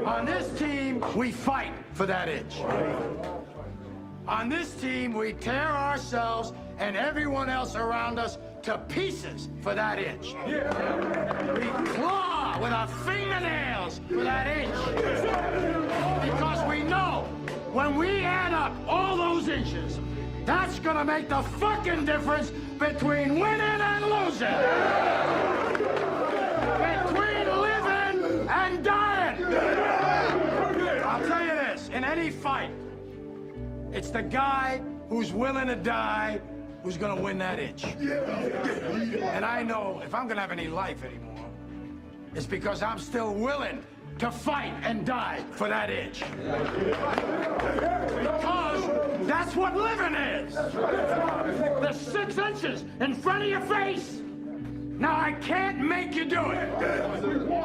On this team, we fight for that inch. On this team, we tear ourselves and everyone else around us to pieces for that inch. We claw with our fingernails for that inch. Because we know when we add up all those inches, that's gonna make the fucking difference between winning and losing. Between living and dying. I'll tell you this, in any fight, it's the guy who's willing to die who's gonna win that inch. And I know if I'm gonna have any life anymore, it's because I'm still willing to fight and die for that inch. Because that's what living is. The 6 inches in front of your face. Now, I can't make you do it.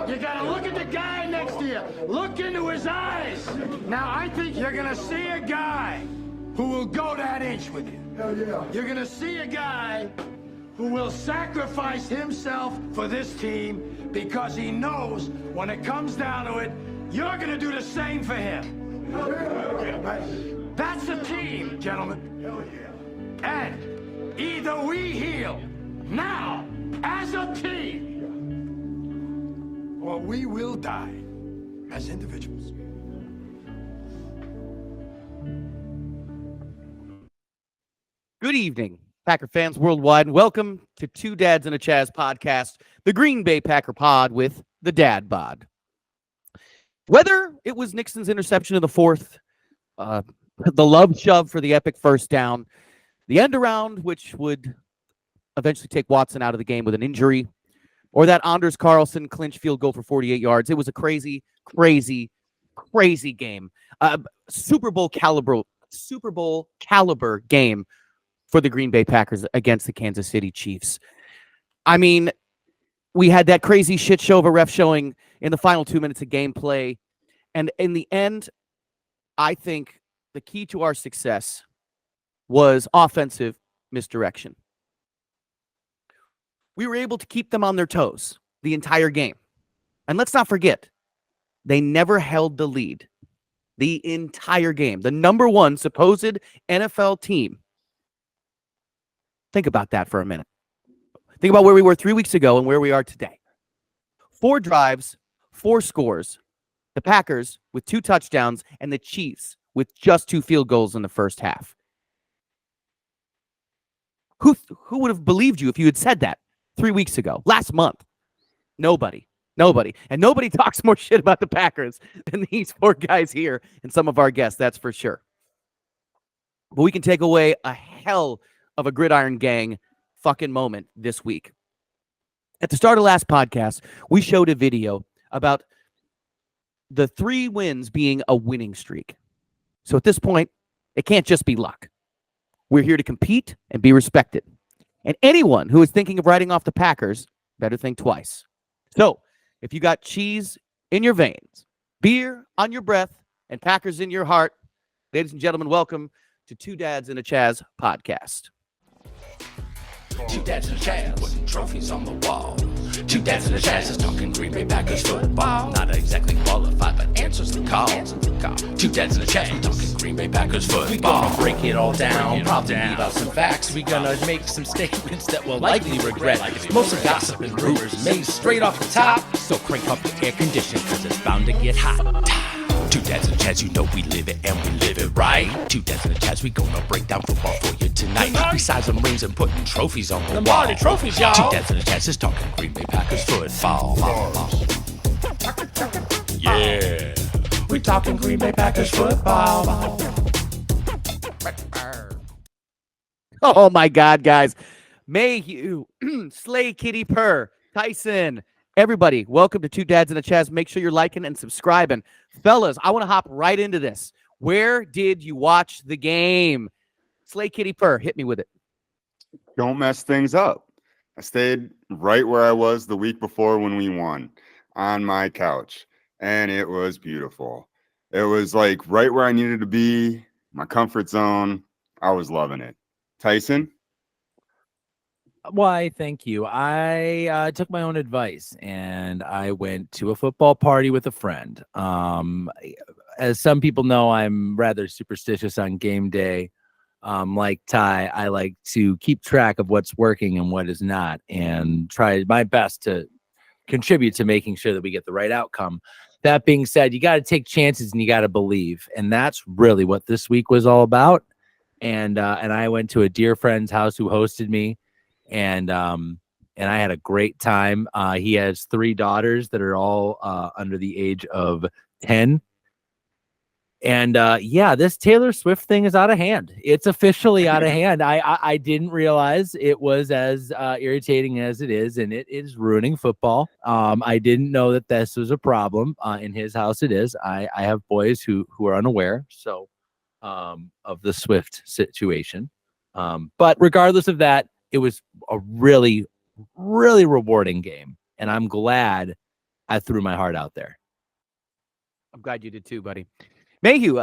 You gotta look at the guy next to you. Look into his eyes. Now, I think you're gonna see a guy who will go that inch with you. You're gonna see a guy who will sacrifice himself for this team because he knows when it comes down to it, you're gonna do the same for him. That's a team, gentlemen. And either we heal now as a team, or we will die as individuals. Good evening, Packer fans worldwide, and welcome to Two Dads and a Chaz podcast, the Green Bay Packer pod with the Dad Bod. Whether it was Nixon's interception in the fourth, the love shove for the epic first down, the end around, which would eventually take Watson out of the game with an injury, or that Anders Carlson clinch field goal for 48 yards, it was a crazy, crazy, crazy game. Super Bowl caliber game for the Green Bay Packers against the Kansas City Chiefs. I mean, we had that crazy shit show of a ref showing in the final 2 minutes of gameplay. And in the end, I think the key to our success was offensive misdirection. We were able to keep them on their toes the entire game. And let's not forget, they never held the lead the entire game. The number one supposed NFL team. Think about that for a minute. Think about where we were 3 weeks ago and where we are today. 4 drives, 4 scores. The Packers with 2 touchdowns and the Chiefs with just 2 field goals in the first half. Who would have believed you if you had said that 3 weeks ago, last month? Nobody. And nobody talks more shit about the Packers than these 4 guys here and some of our guests, that's for sure. But we can take away a hell of a Gridiron Gang fucking moment this week. At the start of last podcast, we showed a video about the 3 wins being a winning streak. So at this point, it can't just be luck. We're here to compete and be respected. And anyone who is thinking of writing off the Packers better think twice. So if you got cheese in your veins, beer on your breath, and Packers in your heart, ladies and gentlemen, welcome to Two Dads and a Chaz podcast. 2 dads and a Chaz, putting trophies on the wall. 2 dads and a Chaz is talking Green Bay Packers football. Not exactly qualified, but answers the call. 2 dads and a Chaz, talking Green Bay Packers football. We gonna break it all down, probably leave out some facts. We gonna make some statements that we'll likely regret. Mostly gossip and rumors made straight off the top. So crank up the air condition, cause it's bound to get hot. 2 dads and a Chaz, you know we live it and we live it right. 2 dads and a Chaz, we gonna break down football for you tonight. Besides them rings and putting trophies on the wall. Trophies, y'all. 2 dads and a Chaz is talking Green Bay Packers football. Yeah, we talking Green Bay Packers football. Oh my God, guys. Mayhew, Slay Kitty Purr, Tyson, everybody, welcome to Two Dads and a Chaz. Make sure you're liking and subscribing. Fellas, I want to hop right into this. Where did you watch the game? Slay Kitty Purr, hit me with it. Don't mess things up. I stayed right where I was the week before when we won, on my couch, and it was beautiful. It was like right where I needed to be, my comfort zone. I was loving it. Tyson? Why, thank you. I took my own advice and I went to a football party with a friend. As some people know, I'm rather superstitious on game day. Like Ty, I like to keep track of what's working and what is not, and try my best to contribute to making sure that we get the right outcome. That being said, you got to take chances and you got to believe, and that's really what this week was all about. And I went to a dear friend's house who hosted me, and I had a great time. He has 3 daughters that are all under the age of 10. And yeah, this Taylor Swift thing is out of hand. It's officially out of hand. I didn't realize it was as irritating as it is, and it is ruining football. I didn't know that this was a problem. In his house, it is. I have boys who are unaware of the Swift situation. But regardless of that, it was a really, really rewarding game, and I'm glad I threw my heart out there. I'm glad you did too, buddy. Mayhew,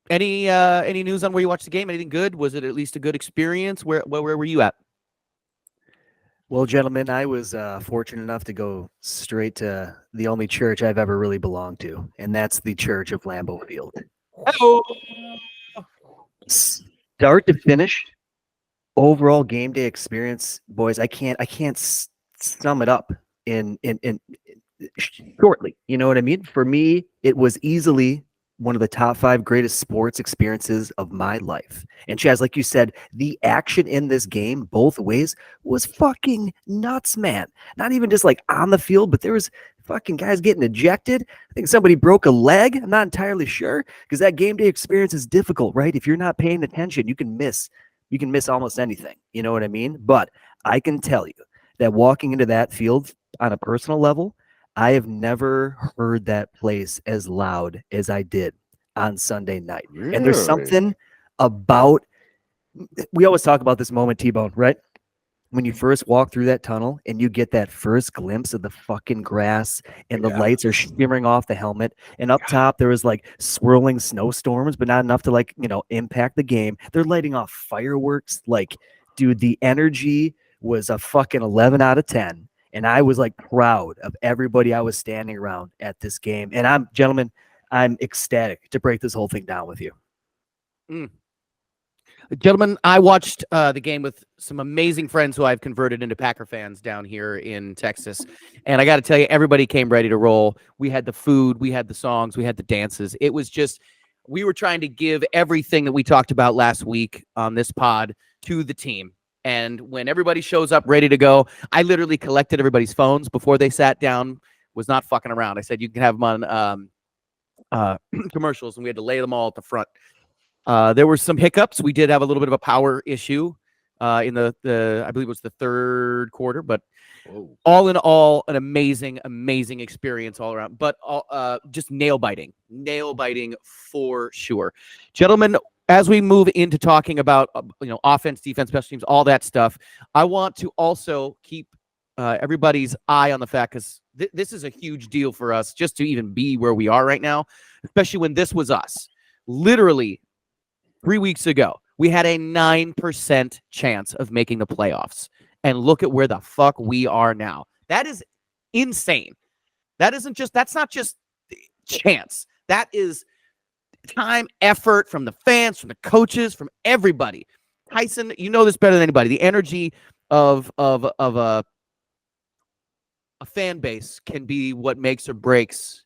any news on where you watched the game? Anything good? Was it at least a good experience? Where were you at? Well, gentlemen, I was fortunate enough to go straight to the only church I've ever really belonged to, and that's the Church of Lambeau Field. Hello. Start to finish, overall game day experience, boys. I can't sum it up in shortly. You know what I mean? For me, it was easily one of the top 5 greatest sports experiences of my life. And Chaz, like you said, the action in this game, both ways, was fucking nuts, man. Not even just like on the field, but there was fucking guys getting ejected. I think somebody broke a leg. I'm not entirely sure, because that game day experience is difficult, right? If you're not paying attention, you can miss almost anything. You know what I mean? But I can tell you that walking into that field on a personal level, I have never heard that place as loud as I did on Sunday night. Really? And there's something about, we always talk about this moment, T-Bone, right? When you first walk through that tunnel and you get that first glimpse of the fucking grass and the lights are shimmering off the helmet, and up top there was like swirling snowstorms, but not enough to like, impact the game. They're lighting off fireworks. Like, dude, the energy was a fucking 11 out of 10. And I was like proud of everybody I was standing around at this game. And I'm ecstatic to break this whole thing down with you. Gentlemen, I watched the game with some amazing friends who I've converted into Packer fans down here in Texas. And I got to tell you, everybody came ready to roll. We had the food, we had the songs, we had the dances. It was just, we were trying to give everything that we talked about last week on this pod to the team. And when everybody shows up ready to go, I literally collected everybody's phones before they sat down, was not fucking around. I said, you can have them on commercials, and we had to lay them all at the front. There were some hiccups. We did have a little bit of a power issue in the I believe it was the 3rd quarter, but all in all, an amazing experience all around. But just nail biting for sure. Gentlemen, as we move into talking about offense, defense, special teams, all that stuff, I want to also keep everybody's eye on the fact, because this is a huge deal for us just to even be where we are right now, especially when this was us. Literally 3 weeks ago, we had a 9% chance of making the playoffs. And look at where the fuck we are now. That is insane. That's not just chance. That is time, effort from the fans, from the coaches, from everybody. Tyson, you know this better than anybody. The energy of a fan base can be what makes or breaks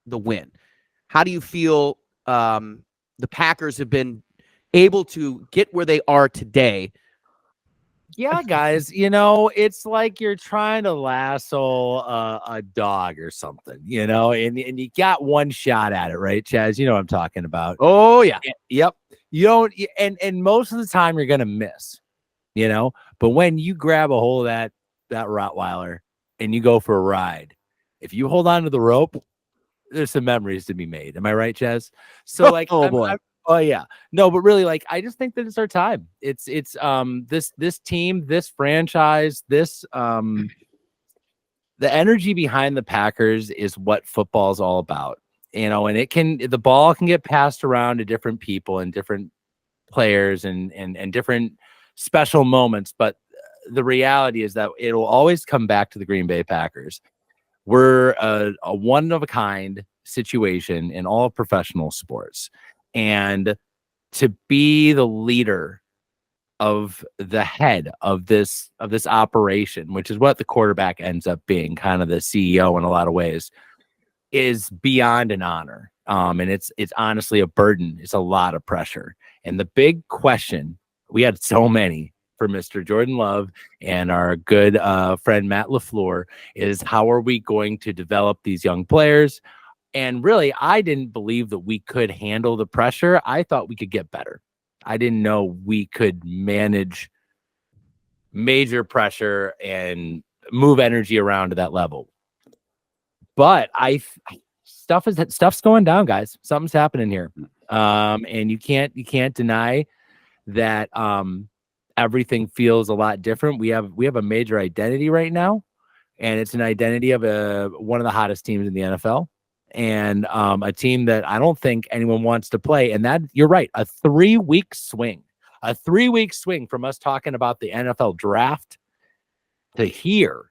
the win. How do you feel the Packers have been able to get where they are today? Yeah, guys, it's like you're trying to lasso a dog or something, and you got one shot at it, right, Chaz? You know what I'm talking about. Oh, yeah. Yep. You don't, and most of the time you're going to miss, but when you grab a hold of that Rottweiler and you go for a ride, if you hold on to the rope, there's some memories to be made. Am I right, Chaz? So boy. Oh yeah, no, but really, I just think that it's our time. It's this team, this franchise, the energy behind the Packers is what football is all about, and the ball can get passed around to different people and different players and different special moments, but the reality is that it'll always come back to the Green Bay Packers. We're a one of a kind situation in all professional sports, and to be the leader of the head of this operation, which is what the quarterback ends up being, kind of the CEO in a lot of ways, is beyond an honor. And it's honestly a burden. It's a lot of pressure. And the big question, we had so many for Mr. Jordan Love and our good friend Matt LaFleur, is how are we going to develop these young players? And really, I didn't believe that we could handle the pressure. I thought we could get better. I didn't know we could manage major pressure and move energy around to that level. But stuff's going down, guys. Something's happening here. And you can't deny that everything feels a lot different. We have a major identity right now, and it's an identity of one of the hottest teams in the NFL. And a team that I don't think anyone wants to play. And that, you're right, a 3-week swing from us talking about the NFL draft to here,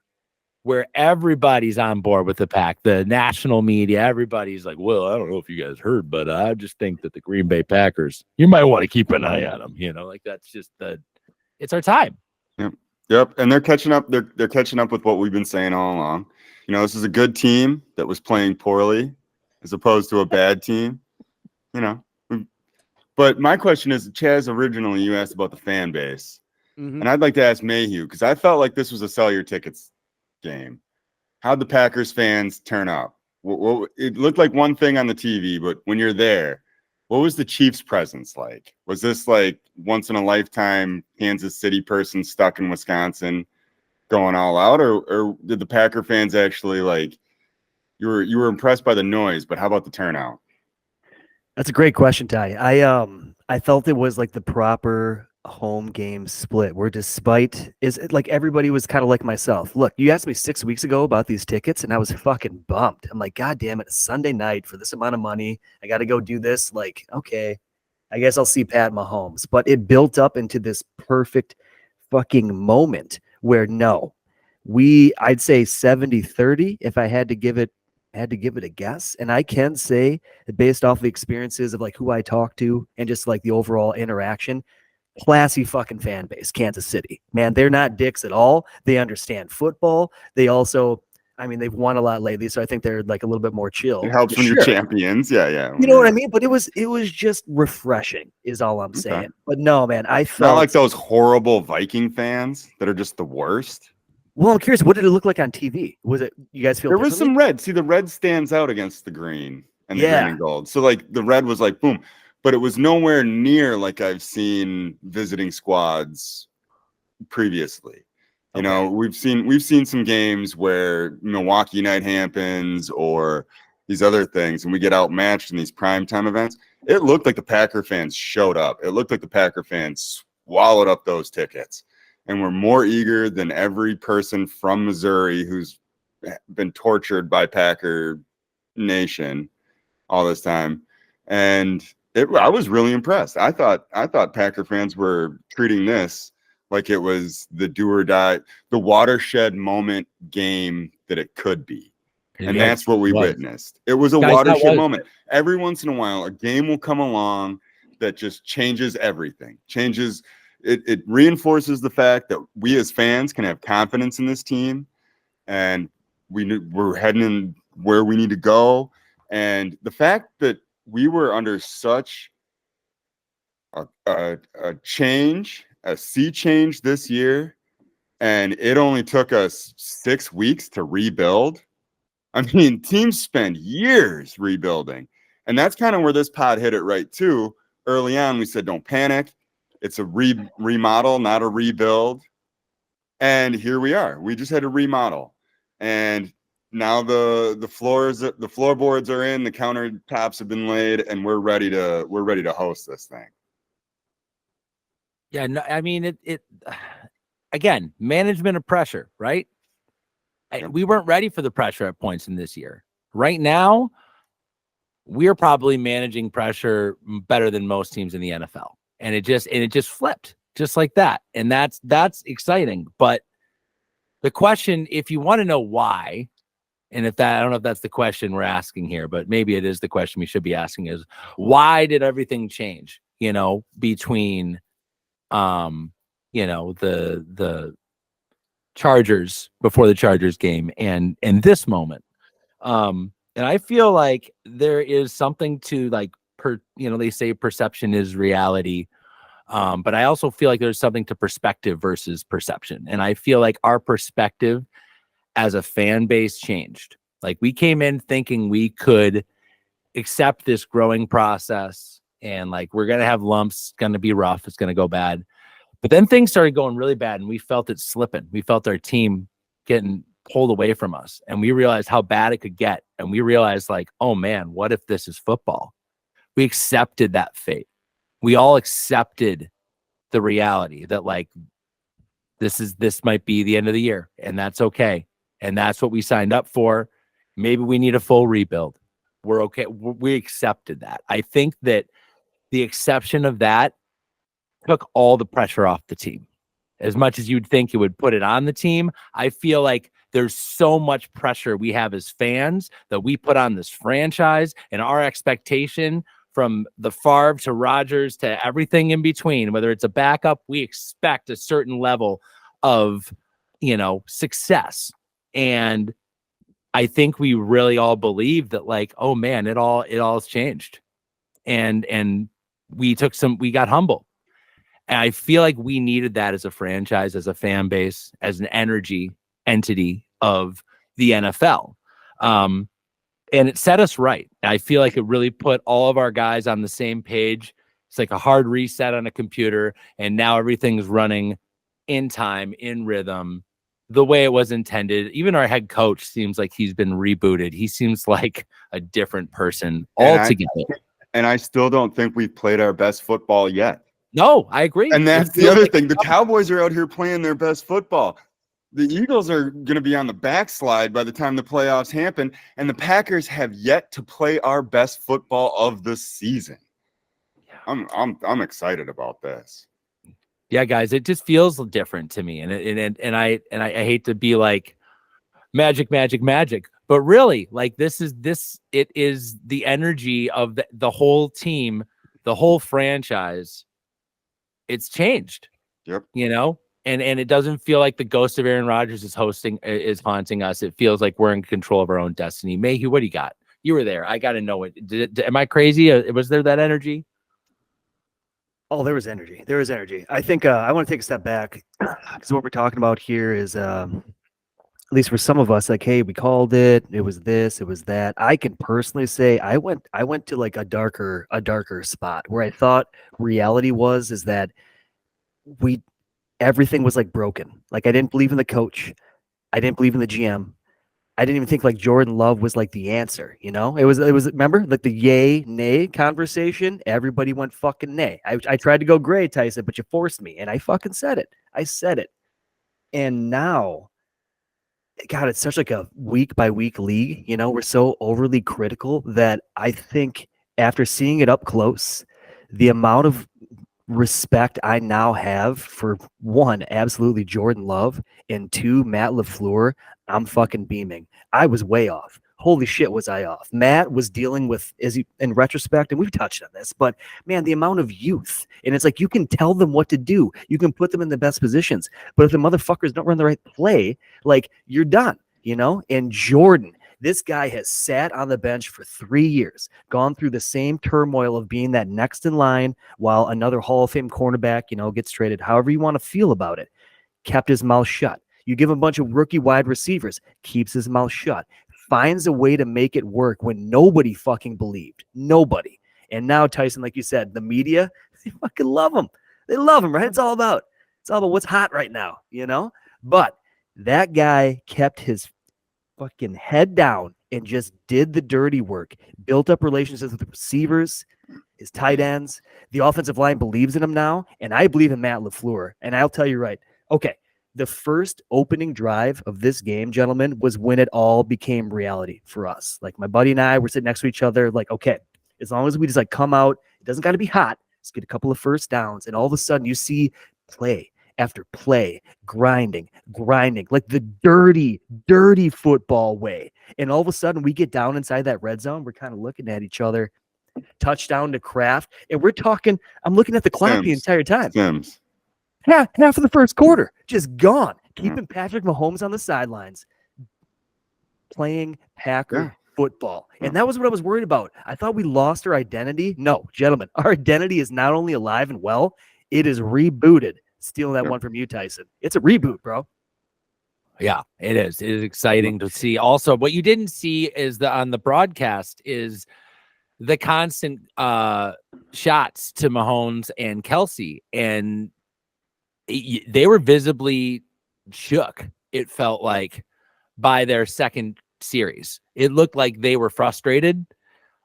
where everybody's on board with the Pack, the national media, everybody's like, well, I don't know if you guys heard, but I just think that the Green Bay Packers, you might want to keep an eye on them. Like that's just it's our time. Yep. And they're catching up. They're catching up with what we've been saying all along. This is a good team that was playing poorly as opposed to a bad team, But my question is, Chaz, originally you asked about the fan base. Mm-hmm. And I'd like to ask Mayhew, because I felt like this was a sell your tickets game. How'd the Packers fans turn up? It looked like one thing on the TV, but when you're there, what was the Chiefs' presence like? Was this like once in a lifetime Kansas City person stuck in Wisconsin going all out, or did the Packer fans actually like you were impressed by the noise, but how about the turnout? That's a great question, Ty. I felt it was like the proper home game split, where despite like everybody was kind of like myself. Look, you asked me 6 weeks ago about these tickets, and I was fucking bummed. I'm like, God damn it, a Sunday night for this amount of money. I got to go do this. Like, okay, I guess I'll see Pat Mahomes. But it built up into this perfect fucking moment where I'd say 70-30 if I had to give it a guess. And I can say that based off the experiences of like who I talked to and just like the overall interaction, classy fucking fan base, Kansas City. Man, they're not dicks at all. They understand football. They also, they've won a lot lately, so I think they're like a little bit more chill. It helps when you're champions. Yeah. You know what I mean? But it was just refreshing is all I'm saying. But no, man, I felt not like those horrible Viking fans that are just the worst. Well, I'm curious, what did it look like on TV? Was it, you guys feel there was some red? See, the red stands out against the green and the green and gold. So like the red was like boom, but it was nowhere near like I've seen visiting squads previously. We've seen some games where Milwaukee night happens or these other things, and we get outmatched in these primetime events. It looked like the Packer fans showed up. It looked like the Packer fans swallowed up those tickets and were more eager than every person from Missouri who's been tortured by Packer Nation all this time. And I was really impressed. I thought Packer fans were treating this like it was the do or die, the watershed moment game that it could be. And that's what we witnessed. It was a watershed moment. Every once in a while, a game will come along that just changes everything. It reinforces the fact that we as fans can have confidence in this team, and we're heading in where we need to go. And the fact that we were under such a sea change this year, and it only took us 6 weeks to rebuild. Teams spend years rebuilding, and that's kind of where this pod hit it right too. Early on, we said, don't panic. It's a remodel, not a rebuild. And here we are. We just had a remodel. And now the floorboards are in, the countertops have been laid, and we're ready to host this thing. Yeah, no, it again, management of pressure, right? We weren't ready for the pressure at points in this year. Right now, we're probably managing pressure better than most teams in the NFL. And it just flipped just like that. And that's exciting. But the question, if you want to know why, and if that, I don't know if that's the question we're asking here, but maybe it is the question we should be asking, is why did everything change, between, the Chargers before the Chargers game and this moment. And I feel like there is something to like, they say perception is reality. But I also feel like there's something to perspective versus perception. And I feel like our perspective as a fan base changed. Like we came in thinking we could accept this growing process and like, we're going to have lumps, it's going to be rough, it's going to go bad. But then things started going really bad and we felt it slipping. We felt our team getting pulled away from us and we realized how bad it could get. And we realized like, oh man, what if this is football? We accepted that fate. We all accepted the reality that like, this might be the end of the year and that's okay. And that's what we signed up for. Maybe we need a full rebuild. We're okay. We accepted that. I think that the exception of that took all the pressure off the team. As much as you'd think it would put it on the team, I feel like there's so much pressure we have as fans that we put on this franchise and our expectation from the Favre to Rodgers to everything in between, whether it's a backup, we expect a certain level of, success. And I think we really all believe that like, oh man, it all has changed. And we got humble. And I feel like we needed that as a franchise, as a fan base, as an energy entity of the NFL. And it set us right. I feel like it really put all of our guys on the same page. It's like a hard reset on a computer. And now everything's running in time, in rhythm, the way it was intended. Even our head coach seems like he's been rebooted. He seems like a different person altogether. And I still don't think we've played our best football yet. No, I agree. And that's the other thing. The Cowboys are out here playing their best football. The Eagles are going to be on the backslide by the time the playoffs happen. And the Packers have yet to play our best football of the season. I'm excited about this. Yeah, guys, it just feels different to me. And I hate to be like magic, but really like it is the energy of the whole team, the whole franchise. It's changed. Yep. And it doesn't feel like the ghost of Aaron Rodgers is haunting us. It feels like we're in control of our own destiny. Mayhew, what do you got? You were there. I got to know it. Am I crazy? Was there that energy? Oh, there was energy. There was energy. I think I want to take a step back because what we're talking about here is, at least for some of us, like, hey, we called it. It was this. It was that. I can personally say I went to like a darker spot where I thought reality is that everything was like broken. Like I didn't believe in the coach. I didn't believe in the GM. I didn't even think like Jordan Love was like the answer, It was remember like the yay nay conversation. Everybody went fucking nay. I tried to go gray, Tyson, but you forced me, and I fucking said it. I said it, and now, God, it's such like a week by week league. We're so overly critical that I think after seeing it up close, the amount of respect I now have for one, absolutely Jordan Love, and two, Matt LaFleur, I'm fucking beaming. I was way off. Holy shit, was I off. Matt was dealing with, in retrospect, and we've touched on this, but man, the amount of youth, and it's like you can tell them what to do. You can put them in the best positions, but if the motherfuckers don't run the right play, like you're done, And Jordan, this guy has sat on the bench for 3 years, gone through the same turmoil of being that next in line while another Hall of Fame cornerback, gets traded, however you want to feel about it, kept his mouth shut. You give him a bunch of rookie wide receivers, keeps his mouth shut, finds a way to make it work when nobody fucking believed. Nobody. And now, Tyson, like you said, the media, they fucking love him. They love him, right? It's all about what's hot right now, But that guy kept his fucking head down and just did the dirty work, built up relationships with the receivers, his tight ends. The offensive line believes in him now, and I believe in Matt LaFleur. And I'll tell you right, okay, the first opening drive of this game, gentlemen, was when it all became reality for us. Like my buddy and I were sitting next to each other, like, okay, as long as we just like come out, it doesn't got to be hot, just get a couple of first downs, and all of a sudden you see play after play, grinding, like the dirty, dirty football way. And all of a sudden we get down inside that red zone. We're kind of looking at each other, touchdown to Kraft. And we're talking, I'm looking at the clock the Sims. entire time. Sims. Half of the first quarter, just gone. Keeping Patrick Mahomes on the sidelines, playing Packer football. And that was what I was worried about. I thought we lost our identity. No, gentlemen, our identity is not only alive and well, it is rebooted. Stealing that one from you, Tyson. It's a reboot, bro. Yeah, it is. It is exciting to see. Also, what you didn't see is on the broadcast is the constant shots to Mahomes and Kelsey, and they were visibly shook. It felt like by their second series, it looked like they were frustrated.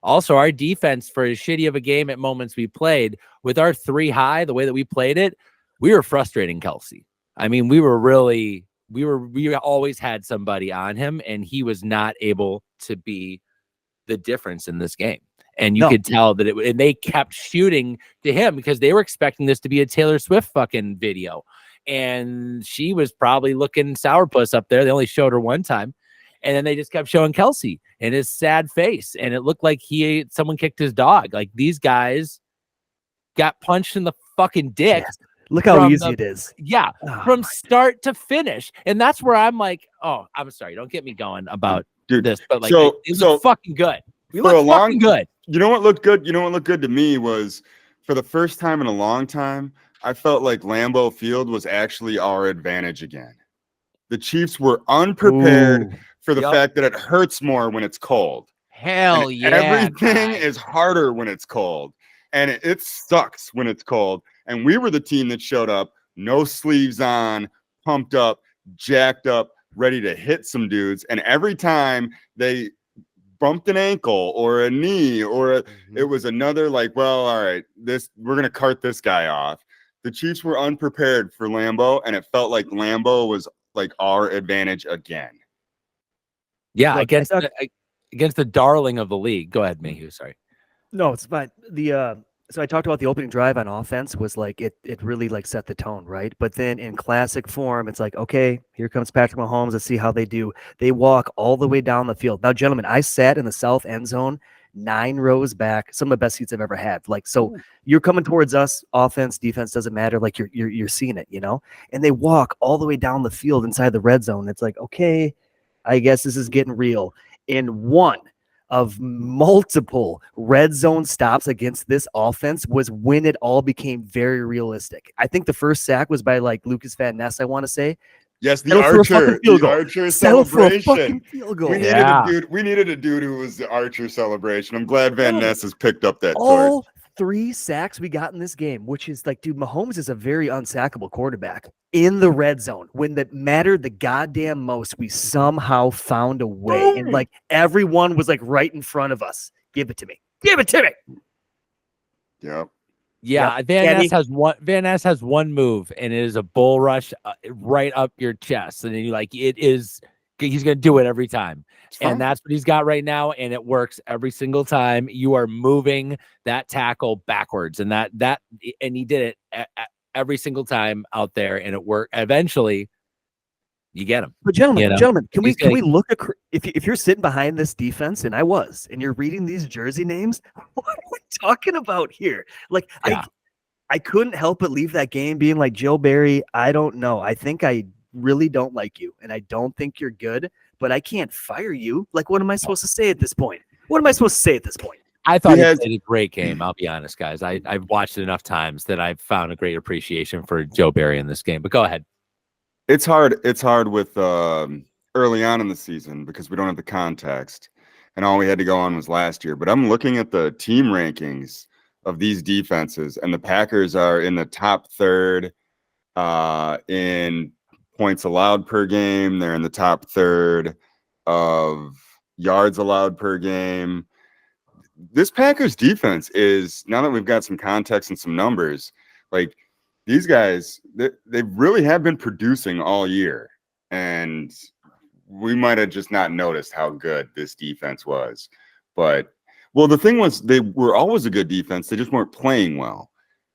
Also, our defense, for as shitty of a game at moments we played, with our 3 high, the way that we played it, we were frustrating Kelsey. I mean, we always had somebody on him, and he was not able to be the difference in this game. And you could tell that and they kept shooting to him because they were expecting this to be a Taylor Swift fucking video. And she was probably looking sourpuss up there. They only showed her one time. And then they just kept showing Kelsey and his sad face. And it looked like someone kicked his dog. Like, these guys got punched in the fucking dick. Yes. Look how easy it is. Yeah, from start to finish. And that's where I'm like, oh, I'm sorry. Don't get me going about this. But like, it looked fucking good. We looked fucking good. You know what looked good? You know what looked good to me was, for the first time in a long time, I felt like Lambeau Field was actually our advantage again. The Chiefs were unprepared for the fact that it hurts more when it's cold. Hell yeah. Everything is harder when it's cold. And it sucks when it's cold. And we were the team that showed up, no sleeves on, pumped up, jacked up, ready to hit some dudes. And every time they bumped an ankle or a knee or it was another, like, well, all right, we're gonna cart this guy off. The Chiefs were unprepared for Lambeau, and it felt like Lambeau was like our advantage again. Yeah, look, against the darling of the league. Go ahead, Mayhew. Sorry. No, it's fine. So I talked about the opening drive on offense was like it really like set the tone, right? But then in classic form, it's like, okay, here comes Patrick Mahomes. Let's see how they do. They walk all the way down the field. Now, gentlemen, I sat in the south end zone, 9 rows back, some of the best seats I've ever had. Like, so you're coming towards us, offense, defense, doesn't matter. Like you're seeing it, you know? And they walk all the way down the field inside the red zone. It's like, okay, I guess this is getting real. In one of multiple red zone stops against this offense was when it all became very realistic. I think the first sack was by like Lucas Van Ness, I want to say. Yes, the Archer celebration. We needed a dude who was the Archer celebration. I'm glad Van Ness has picked up that torch. 3 sacks we got in this game, which is like, dude, Mahomes is a very unsackable quarterback in the red zone. When that mattered the goddamn most, we somehow found a way. And like everyone was like right in front of us. Give it to me. Give it to me. Yep. Yeah, Van Ness has one move, and it is a bull rush right up your chest. And then he's gonna do it every time. And that's what he's got right now, and it works every single time. You are moving that tackle backwards, and and he did it every single time out there, and it worked. Eventually, you get him. But gentlemen, can we look at if you're sitting behind this defense, and I was, and you're reading these jersey names, what are we talking about here? Like, I couldn't help but leave that game being like, Joe Barry, I don't know. I think I really don't like you, and I don't think you're good, but I can't fire you. Like, what am I supposed to say at this point? I thought he played a great game. I'll be honest, guys. I've watched it enough times that I've found a great appreciation for Joe Barry in this game. But go ahead. It's hard. It's hard with early on in the season because we don't have the context, and all we had to go on was last year. But I'm looking at the team rankings of these defenses, and the Packers are in the top third in points allowed per game. They're in the top third of yards allowed per game. This Packers defense is, now that we've got some context and some numbers, like these guys, they really have been producing all year. And we might have just not noticed how good this defense was. But, well, the thing was, they were always a good defense. They just weren't playing well.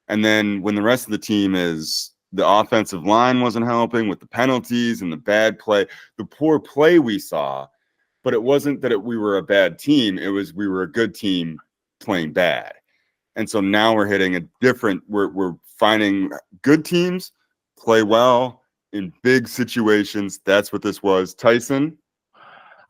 And then when the rest of the team is the offensive line wasn't helping with the penalties and the bad play, the poor play we saw. But it wasn't that we were a bad team. It was we were a good team playing bad. And so now we're hitting a different, we're finding good teams play well in big situations. That's what this was. Tyson?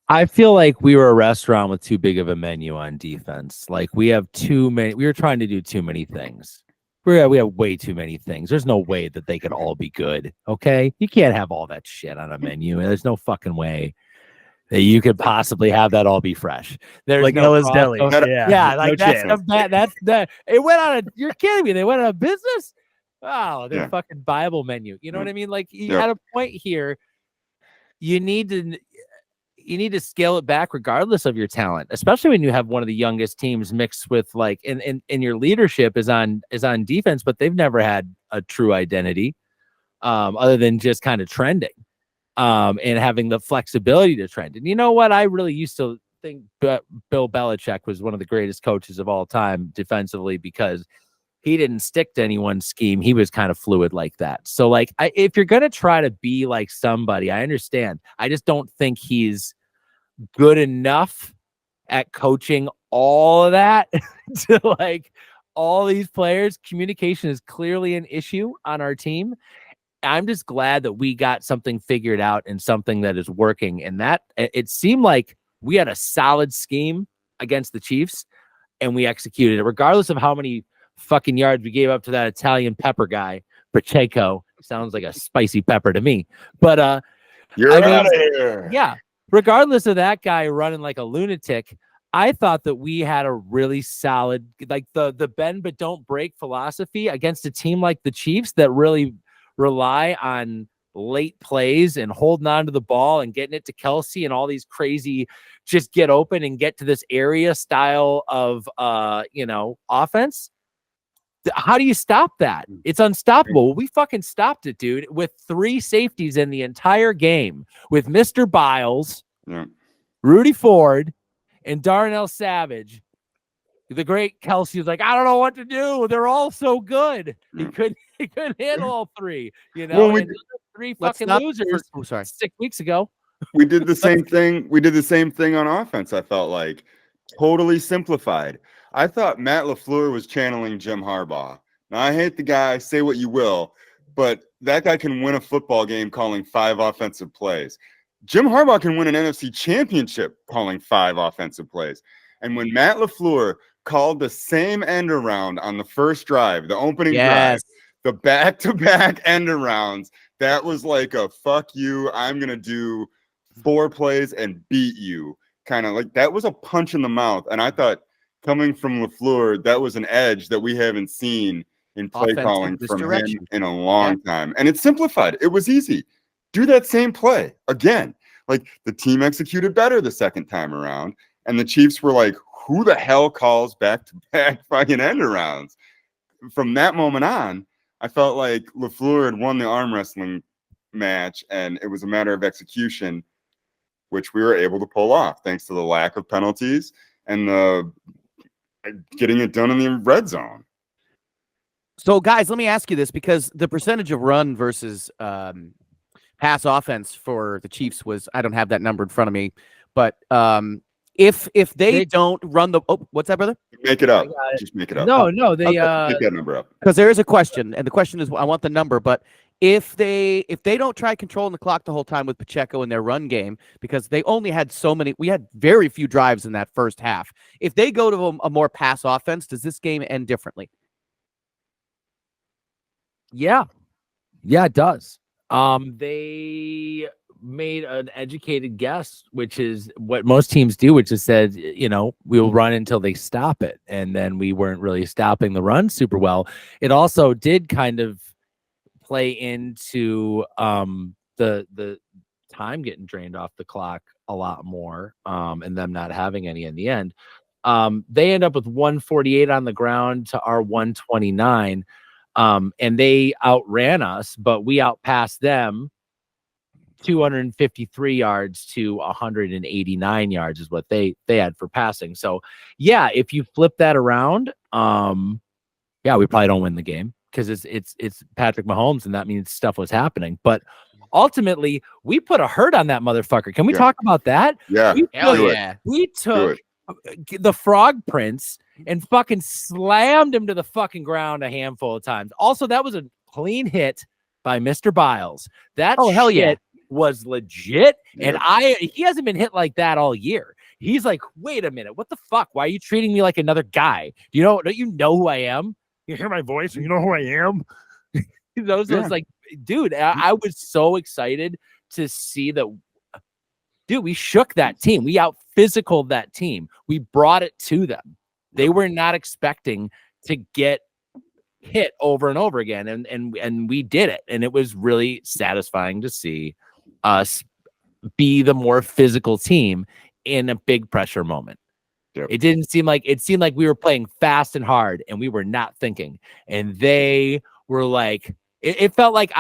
I feel like we were a restaurant with too big of a menu on defense. Like we have too many, we were trying to do too many things. We have way too many things. There's no way that they could all be good. Okay. You can't have all that shit on a menu. There's no fucking way that you could possibly have that all be fresh. There's Like no Ella's Deli. Yeah, like no that's chance. that. It went on a. You're kidding me? They went out of business. Wow, their Yeah. fucking Bible menu. You know what I mean? Like you Yeah. at a point here, you need to scale it back regardless of your talent, especially when you have one of the youngest teams mixed with like and your leadership is on defense, but they've never had a true identity other than just kind of trending. And having the flexibility to trend. And you know what? I really used to think Bill Belichick was one of the greatest coaches of all time defensively because he didn't stick to anyone's scheme. He was kind of fluid like that. So, like, if you're going to try to be like somebody, I understand. I just don't think he's good enough at coaching all of that to like all these players. Communication is clearly an issue on our team. I'm just glad that we got something figured out and something that is working. And that it seemed like we had a solid scheme against the Chiefs and we executed it, regardless of how many fucking yards we gave up to that Italian pepper guy, Pacheco. Sounds like a spicy pepper to me. But You're out of here. yeah, regardless of that guy running like a lunatic, I thought that we had a really solid, like the bend but don't break philosophy against a team like the Chiefs that really rely on late plays and holding on to the ball and getting it to Kelsey and all these crazy just get open and get to this area style of offense. How do you stop that? It's unstoppable. We fucking stopped it, dude, with 3 safeties in the entire game with Mr. Biles, Yeah. Rudy Ford, and Darnell Savage. The great Kelsey was like, I don't know what to do. They're all so good. He couldn't handle all 3. You know, Well, and those are 3 Let's fucking not- losers. Oh, sorry. 6 weeks ago. We did the same thing. We did the same thing on offense. I felt like totally simplified. I thought Matt LaFleur was channeling Jim Harbaugh. Now I hate the guy. Say what you will, but that guy can win a football game calling 5 offensive plays. Jim Harbaugh can win an NFC championship calling 5 offensive plays. And when Matt LaFleur called the same end around on the first drive, the opening drive, the back-to-back end arounds, that was like a fuck you. I'm going to do 4 plays and beat you. Kind of like that was a punch in the mouth. And I thought coming from LaFleur, that was an edge that we haven't seen in play Offensive calling from him misdirection. in a long time. And it's simplified. It was easy. Do that same play again. Like the team executed better the second time around. And the Chiefs were like, who the hell calls back-to-back fucking end arounds? From that moment on, I felt like LaFleur had won the arm wrestling match, and it was a matter of execution, which we were able to pull off thanks to the lack of penalties and the getting it done in the red zone. So, guys, let me ask you this, because the percentage of run versus pass offense for the Chiefs was, I don't have that number in front of me, but if they don't run the, what's that, brother? Make it up. Just make it up. No, they Make that number up. Because there is a question, and the question is, I want the number, but if they don't try controlling the clock the whole time with Pacheco in their run game, because they only had we had very few drives in that first half. If they go to a more pass offense, does this game end differently? Yeah, it does. They made an educated guess, which is what most teams do, which is said, we'll run until they stop it. And then we weren't really stopping the run super well. It also did kind of play into the time getting drained off the clock a lot more, and them not having any in the end. They end up with 148 on the ground to our 129. And they outran us, but we outpassed them 253 yards to 189 yards is what they had for passing. So yeah, if you flip that around, we probably don't win the game. because it's Patrick Mahomes, and that means stuff was happening. But ultimately, we put a hurt on that motherfucker. Can we talk about that? Yeah. Hell do it. yeah. We Do took it. the Frog Prince and fucking slammed him to the fucking ground a handful of times. Also, that was a clean hit by Mr. Biles. That hell yeah. shit was legit. And Yep. he hasn't been hit like that all year. He's like, wait a minute, what the fuck? Why are you treating me like another guy? Don't you know who I am? You hear my voice and you know who I am? So it's like, dude, I was so excited to see that. Dude, we shook that team. We out physicaled that team. We brought it to them. They were not expecting to get hit over and over again. And we did it. And it was really satisfying to see us be the more physical team in a big pressure moment. Yep. It seemed like we were playing fast and hard and we were not thinking. And they were like, it felt like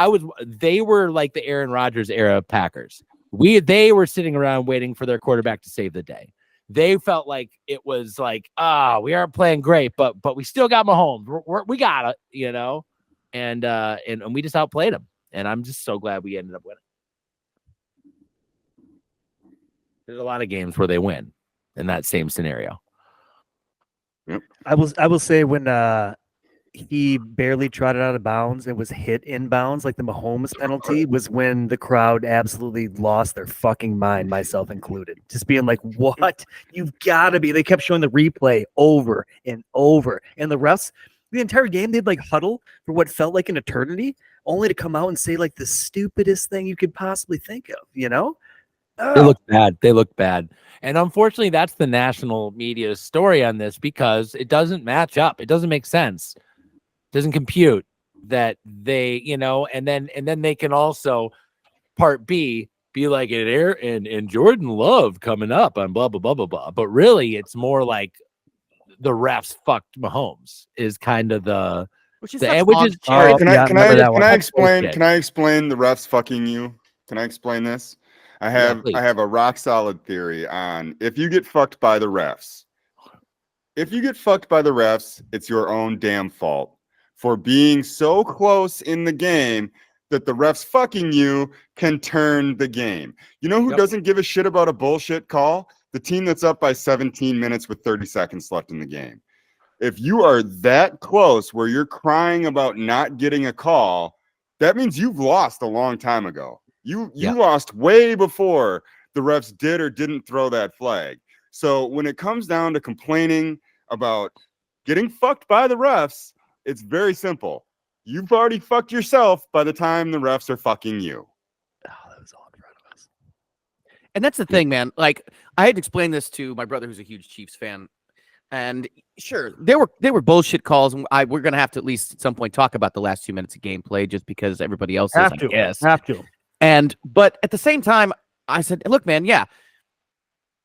they were like the Aaron Rodgers era Packers. They were sitting around waiting for their quarterback to save the day. They felt like it was like, we aren't playing great, but we still got Mahomes. We got it, and we just outplayed them. And I'm just so glad we ended up winning. There's a lot of games where they win in that same scenario. Yep. I will say when he barely trotted out of bounds and was hit inbounds, like the Mahomes penalty, was when the crowd absolutely lost their fucking mind, myself included. Just being like, what? You've got to be. They kept showing the replay over and over. And the refs, the entire game, they'd like huddle for what felt like an eternity, only to come out and say like the stupidest thing you could possibly think of, They look bad. They look bad. And unfortunately, that's the national media's story on this because it doesn't match up. It doesn't make sense. Doesn't compute that they, and then they can also part B be like and Jordan Love coming up on blah blah blah blah blah. But really, it's more like the refs fucked Mahomes is kind of the Which is Oh, Can yeah, remember that one. I explain? Bullshit. Can I explain the refs fucking you? Can I explain this? I have a rock solid theory on if you get fucked by the refs. If you get fucked by the refs, it's your own damn fault for being so close in the game that the refs fucking you can turn the game. You know who doesn't give a shit about a bullshit call? The team that's up by 17 minutes with 30 seconds left in the game. If you are that close where you're crying about not getting a call, that means you've lost a long time ago. You lost way before the refs did or didn't throw that flag. So when it comes down to complaining about getting fucked by the refs, it's very simple. You've already fucked yourself by the time the refs are fucking you. Oh, that was all in front of us. And that's the thing, man. Like, I had to explain this to my brother, who's a huge Chiefs fan. And sure, they were bullshit calls, and we're gonna have to at least at some point talk about the last 2 minutes of gameplay, just because everybody else is, I guess. Have to. But at the same time, I said, look, man, yeah,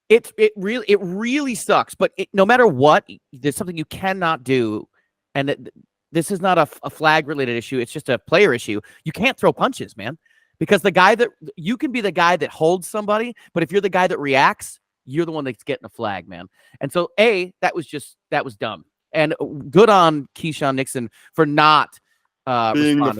it really sucks. But no matter what, there's something you cannot do, and this is not a flag related issue. It's just a player issue. You can't throw punches, man, because you can be the guy that holds somebody, but if you're the guy that reacts, you're the one that's getting a flag, man. And so, that was dumb. And good on Keyshawn Nixon for not being the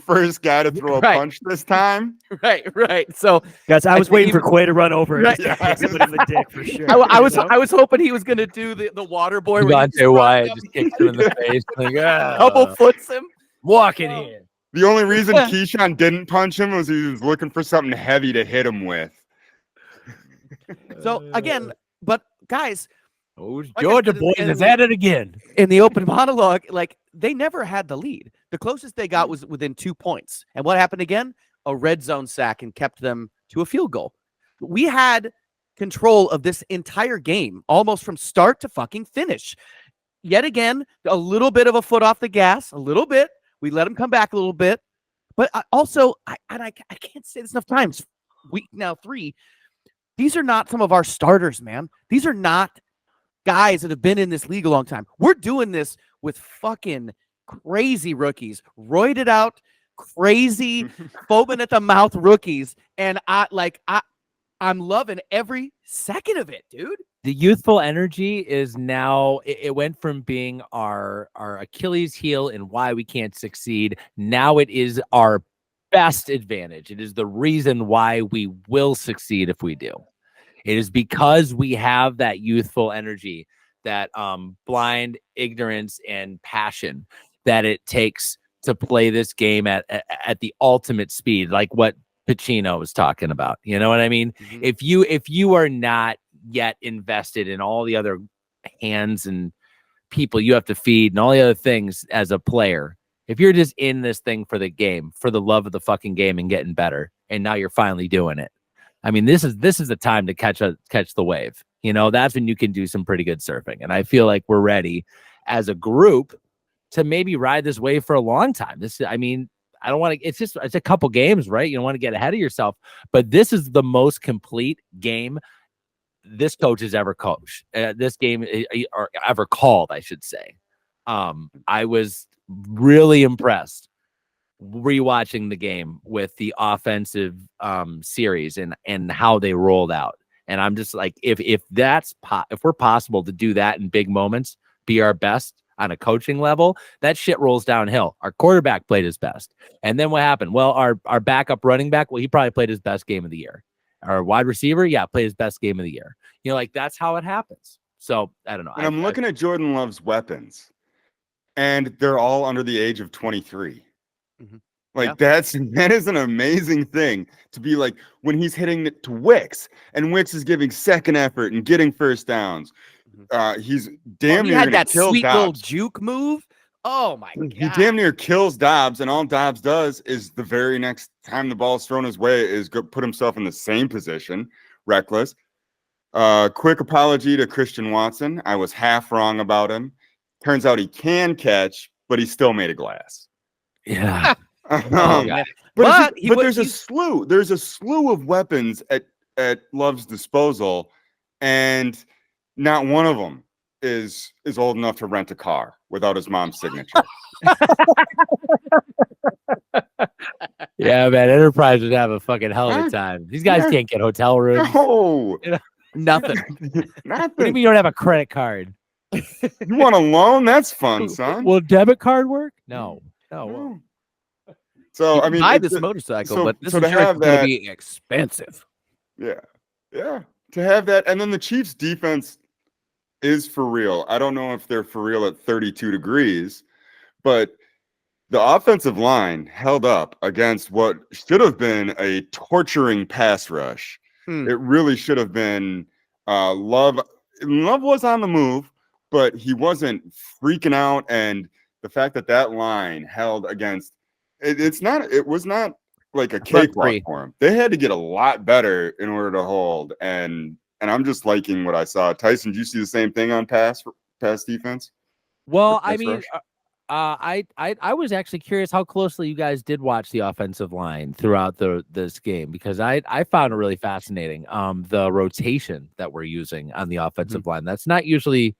first guy to throw a punch this time. Right. So, guys, I was waiting for Quay to run over and Right. just kick somebody in the dick for sure. I was hoping he was gonna do the water boy. Devontae Wyatt just kicks him in the face. Like, Couple foots him. walking in. The only reason Keyshawn didn't punch him was he was looking for something heavy to hit him with. So again, but guys, Georgia boys is at it again. in the open monologue, like they never had the lead. The closest they got was within 2 points. And what happened again? A red zone sack and kept them to a field goal. We had control of this entire game, almost from start to fucking finish. Yet again, a little bit of a foot off the gas, a little bit. We let them come back a little bit. But I can't say this enough times. Week now 3. These are not some of our starters, man. These are not guys that have been in this league a long time. We're doing this with fucking crazy rookies, roided out, crazy, foaming at the mouth rookies, and I'm loving every second of it, dude. the youthful energy is now it went from being our Achilles heel and why we can't succeed. Now it is our best advantage. It is the reason why we will succeed if we do. It is because we have that youthful energy, that blind ignorance and passion that it takes to play this game at the ultimate speed, like what Pacino was talking about. You know what I mean? Mhm. If you are not yet invested in all the other hands and people you have to feed and all the other things as a player, if you're just in this thing for the game, for the love of the fucking game and getting better, and now you're finally doing it, I mean, this is the time to catch the wave. You know, that's when you can do some pretty good surfing. And I feel like we're ready as a group to maybe ride this wave for a long time. I mean, I don't want to, it's a couple games, right? You don't want to get ahead of yourself, but this is the most complete game this coach has ever coached. This game or ever called, I should say. I was really impressed rewatching the game with the offensive series and how they rolled out. And I'm just like, if we're possible to do that in big moments, be our best on a coaching level, that shit rolls downhill. Our quarterback played his best. And then what happened? Well, our backup running back, well, he probably played his best game of the year. Our wide receiver, yeah, played his best game of the year. You know, like that's how it happens. So I don't know. And I'm looking at Jordan Love's weapons, and they're all under the age of 23. Mhm. Like Yeah. that is an amazing thing to be like when he's hitting it to Wicks, and Wicks is giving second effort and getting first downs. He's damn He near had gonna that kill sweet little Dobbs. juke move. Oh my He god! damn near kills Dobbs, and all Dobbs does is the very next time the ball's thrown his way is go put himself in the same position, reckless. Quick apology to Christian Watson. I was half wrong about him. Turns out he can catch, but he still made a glass. yeah. Oh, Um, man. but But there's a he's- slew. There's a slew of weapons at Love's disposal, and not one of them is old enough to rent a car without his mom's signature. Yeah, man. Enterprise would have a fucking hell of a time. These guys Yeah. can't get hotel rooms. No, nothing. What do you nothing. mean you don't have a credit card? You want a loan? That's fun, son. Will debit card work? No. No. No. So You I can mean, buy it's this a- motorcycle, so- but this so to insurance have is going to that- be expensive. yeah, to have that, and then the Chiefs' defense is for real. I don't know if they're for real at 32 degrees, but the offensive line held up against what should have been a torturing pass rush. Hmm. It really should have been Love. Love was on the move, but he wasn't freaking out. And the fact that line held against it was not like a Front cakewalk three. for him. They had to get a lot better in order to hold. And I'm just liking what I saw. Tyson, did you see the same thing on pass defense? Well, Or I pass mean, rush? I was actually curious how closely you guys did watch the offensive line throughout this game, because I found it really fascinating. The rotation that we're using on the offensive line. That's not usually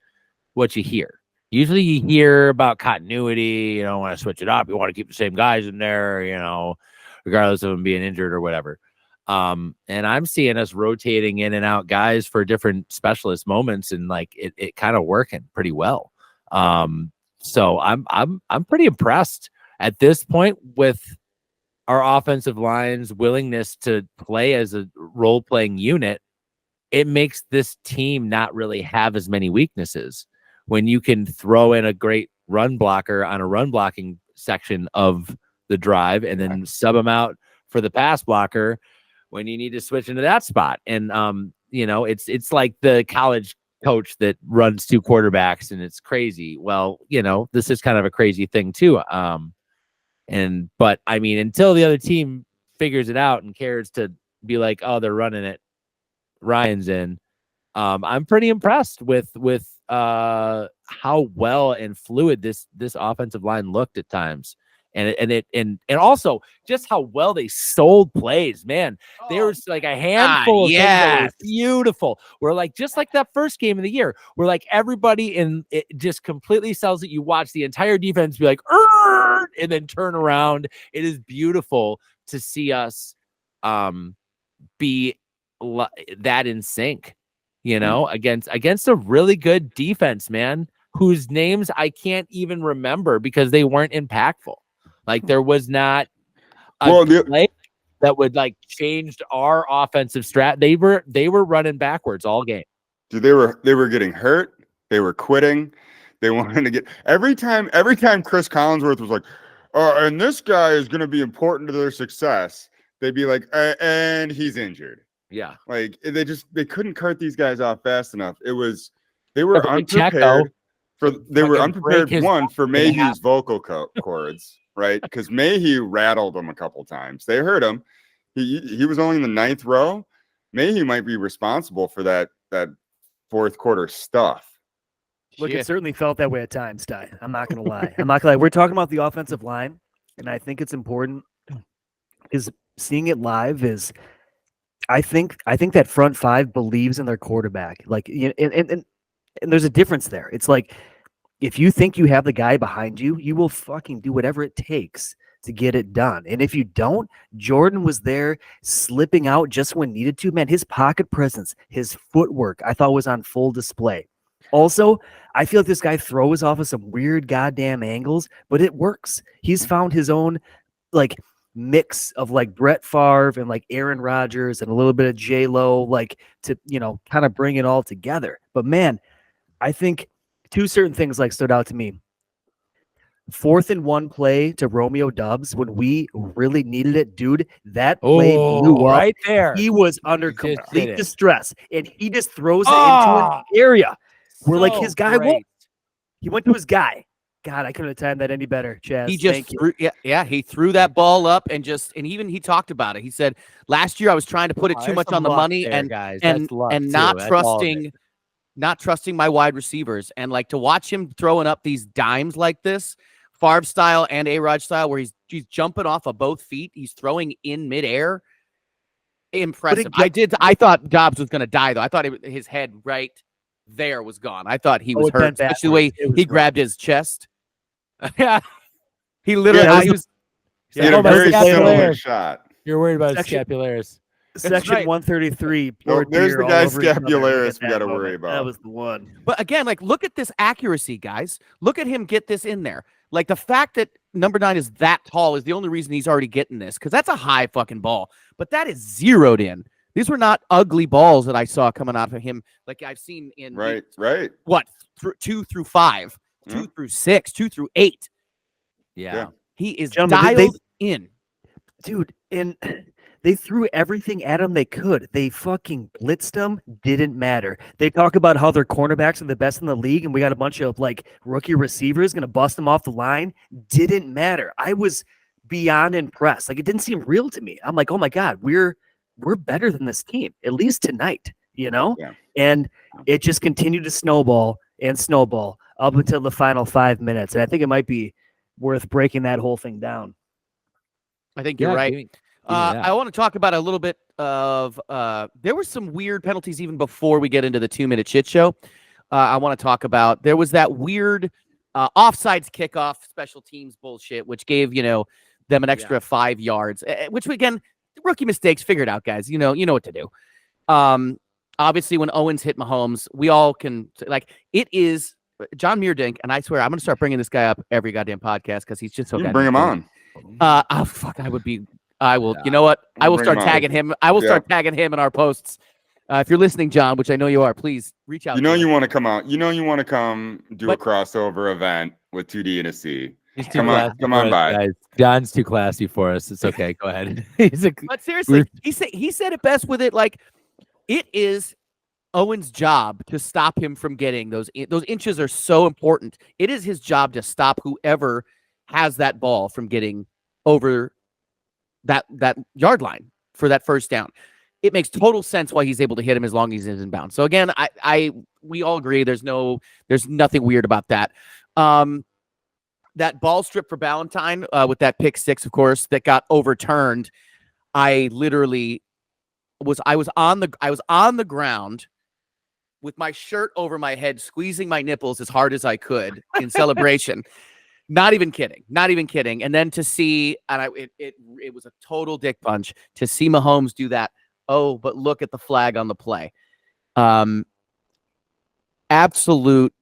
what you hear. Usually you hear about continuity, you don't want to switch it up. You want to keep the same guys in there, you know, regardless of them being injured or whatever. And I'm seeing us rotating in and out guys for different specialist moments, and like it kind of working pretty well. So I'm pretty impressed at this point with our offensive line's willingness to play as a role-playing unit. It makes this team not really have as many weaknesses when you can throw in a great run blocker on a run blocking section of the drive and then sub them out for the pass blocker when you need to switch into that spot. And you know, it's like the college coach that runs two quarterbacks and it's crazy. Well, you know, this is kind of a crazy thing too. But I mean, until the other team figures it out and cares to be like, oh, they're running it, Ryan's in. I'm pretty impressed with how well and fluid this offensive line looked at times. And also just how well they sold plays, man. There was like a handful of things that were beautiful. We're like, just like that first game of the year, we're like, everybody in it just completely sells it. You watch the entire defense be like, and then turn around. It is beautiful to see us be that in sync. against a really good defense, man, whose names I can't even remember because they weren't impactful. Like there was not a play that would like changed our offensive strat. They were running backwards all game. Dude, they were getting hurt. They were quitting. They wanted to get every time Chris Collinsworth was like, and this guy is going to be important to their success. They'd be like, and he's injured. Yeah. Like they couldn't cart these guys off fast enough. They were unprepared for Mayhew's vocal cords, right? Because Mayhew rattled them a couple times. They hurt him. He was only in the 9th row. Mayhew might be responsible for that fourth quarter stuff. Look, it certainly felt that way at times, Ty. I'm not going to lie. We're talking about the offensive line, and I think it's important because seeing it live is, I think that front five believes in their quarterback. Like, and there's a difference there. It's like, if you think you have the guy behind you, you will fucking do whatever it takes to get it done. And if you don't, Jordan was there slipping out just when needed to. Man, his pocket presence, his footwork, I thought was on full display. Also, I feel like this guy throws off of some weird goddamn angles, but it works. He's found his own like mix of like Brett Favre and like Aaron Rodgers and a little bit of J-Lo, like to, kind of bring it all together. But man, I think two certain things like stood out to me. 4th and 1 play to Romeo Doubs when we really needed it, dude. That play blew up right there. He was under complete distress, and he just throws it into an area where like his guy won't. He went to his guy. God, I couldn't have timed that any better, Chaz. He just he threw that ball up and even he talked about it. He said last year I was trying to put it too much on the money and not trusting my wide receivers, and like to watch him throwing up these dimes like this, Favre style and A-Rod style, where he's jumping off of both feet. He's throwing in midair. Impressive. I thought Dobbs was going to die, though. I thought his head right there was gone. I thought he was hurt, especially the way he grabbed his chest. Yeah. He literally he had a very similar shot. You're worried about his scapularis. Section 133. There's the guy's scapularis we got to worry about. That was the one. But again, like, look at this accuracy, guys. Look at him get this in there. Like, the fact that number 9 is that tall is the only reason he's already getting this, because that's a high fucking ball. But that is zeroed in. These were not ugly balls that I saw coming out of him, like I've seen in right. What 2 through 5, 2 through 6, 2 through 8. Yeah. He is dialed in, dude. And they threw everything at him they could. They fucking blitzed him. Didn't matter. They talk about how their cornerbacks are the best in the league, and we got a bunch of like rookie receivers going to bust them off the line. Didn't matter. I was beyond impressed. Like, it didn't seem real to me. I'm like, oh my God, we're better than this team, at least tonight, Yeah. And it just continued to snowball and snowball up until the final 5 minutes. And I think it might be worth breaking that whole thing down. I think you're right. I want to talk about a little bit of there were some weird penalties even before we get into the 2-minute shit show. I want to talk about, there was that weird offsides kickoff special teams bullshit, which gave, them an extra 5 yards, which again, rookie mistakes, figure it out, guys. You know what to do. Obviously when Owens hit Mahomes, we all can, like, it is John Meerdink, and I swear I'm going to start bringing this guy up every goddamn podcast because he's just so bring him on. I will. You know what? I will start tagging him. I will start tagging him in our posts. If you're listening, John, which I know you are, please reach out. You want to come out. You want to come do a crossover event with 2D and a C. Come on by. Guys. John's too classy for us. It's okay. Go ahead. But seriously, he said it best with it. Like, it is Owen's job to stop him from getting those inches are so important. It is his job to stop whoever has that ball from getting over that yard line for that first down. It makes total sense why he's able to hit him as long as he's in bounds. So again, we all agree there's nothing weird about that. That ball strip for Ballantyne with that pick 6, of course, that got overturned. I literally was on the ground with my shirt over my head, squeezing my nipples as hard as I could in celebration. Not even kidding. And then to see, and it was a total dick punch to see Mahomes do that. Oh, but look at the flag on the play. absolute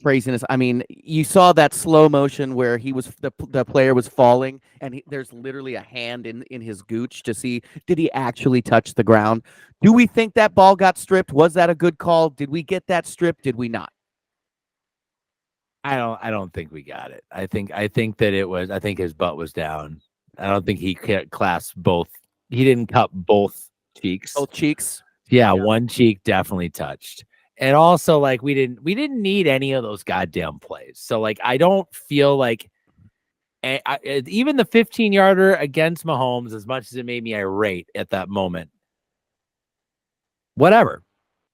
craziness. I mean, you saw that slow motion where the player was falling, and there's literally a hand in his gooch to see did he actually touch the ground. Do we think that ball got stripped? Was that a good call? Did we get that stripped? Did we not? I don't think we got it. I think that it was. I think his butt was down. I don't think he clasped both. He didn't cup both cheeks. Both cheeks. Yeah, one cheek definitely touched. And also, like, we didn't need any of those goddamn plays. So, like, I don't feel like even the 15-yarder against Mahomes, as much as it made me irate at that moment, whatever.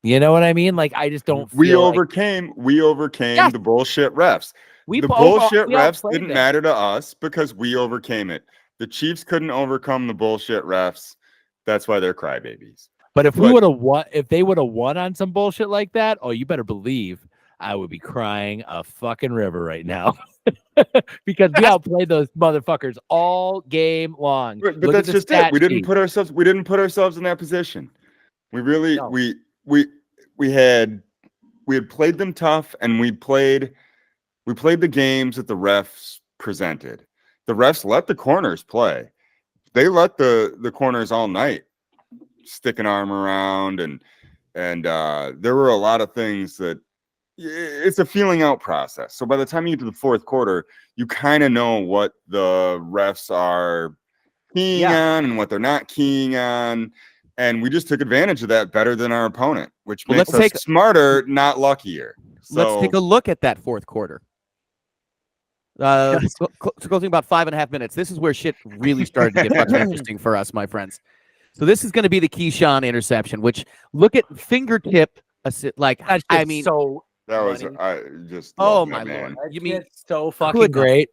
You know what I mean? Like, I just don't feel We overcame Yes. the bullshit refs. We The all- bullshit we all refs played didn't it. matter to us because we overcame it. The Chiefs couldn't overcome the bullshit refs. That's why they're crybabies. But if we But- would have won, if they would have won on some bullshit like that, oh, you better believe I would be crying a fucking river right now. Because we outplayed those motherfuckers all game long. But Look at that's the just stat it. We didn't sheet. put ourselves in that position. We really No. we had played them tough, and we played the games that the refs presented. The refs let the corners play. They let the corners all night stick an arm around, and there were a lot of things that it's a feeling out process. So by the time you get to the fourth quarter, you kind of know what the refs are keying on and what they're not keying on. And we just took advantage of that better than our opponent, which Well, makes let's us take- smarter, not luckier. Let's take a look at that fourth quarter. Closing about 5.5 minutes. This is where shit really started to get fucking interesting for us, my friends. So this is going to be the Keyshawn interception, which look at fingertip, like, That's I just mean, so that was funny. I just oh love my that, man. lord. That You mean shit's so fucking Good enough. great.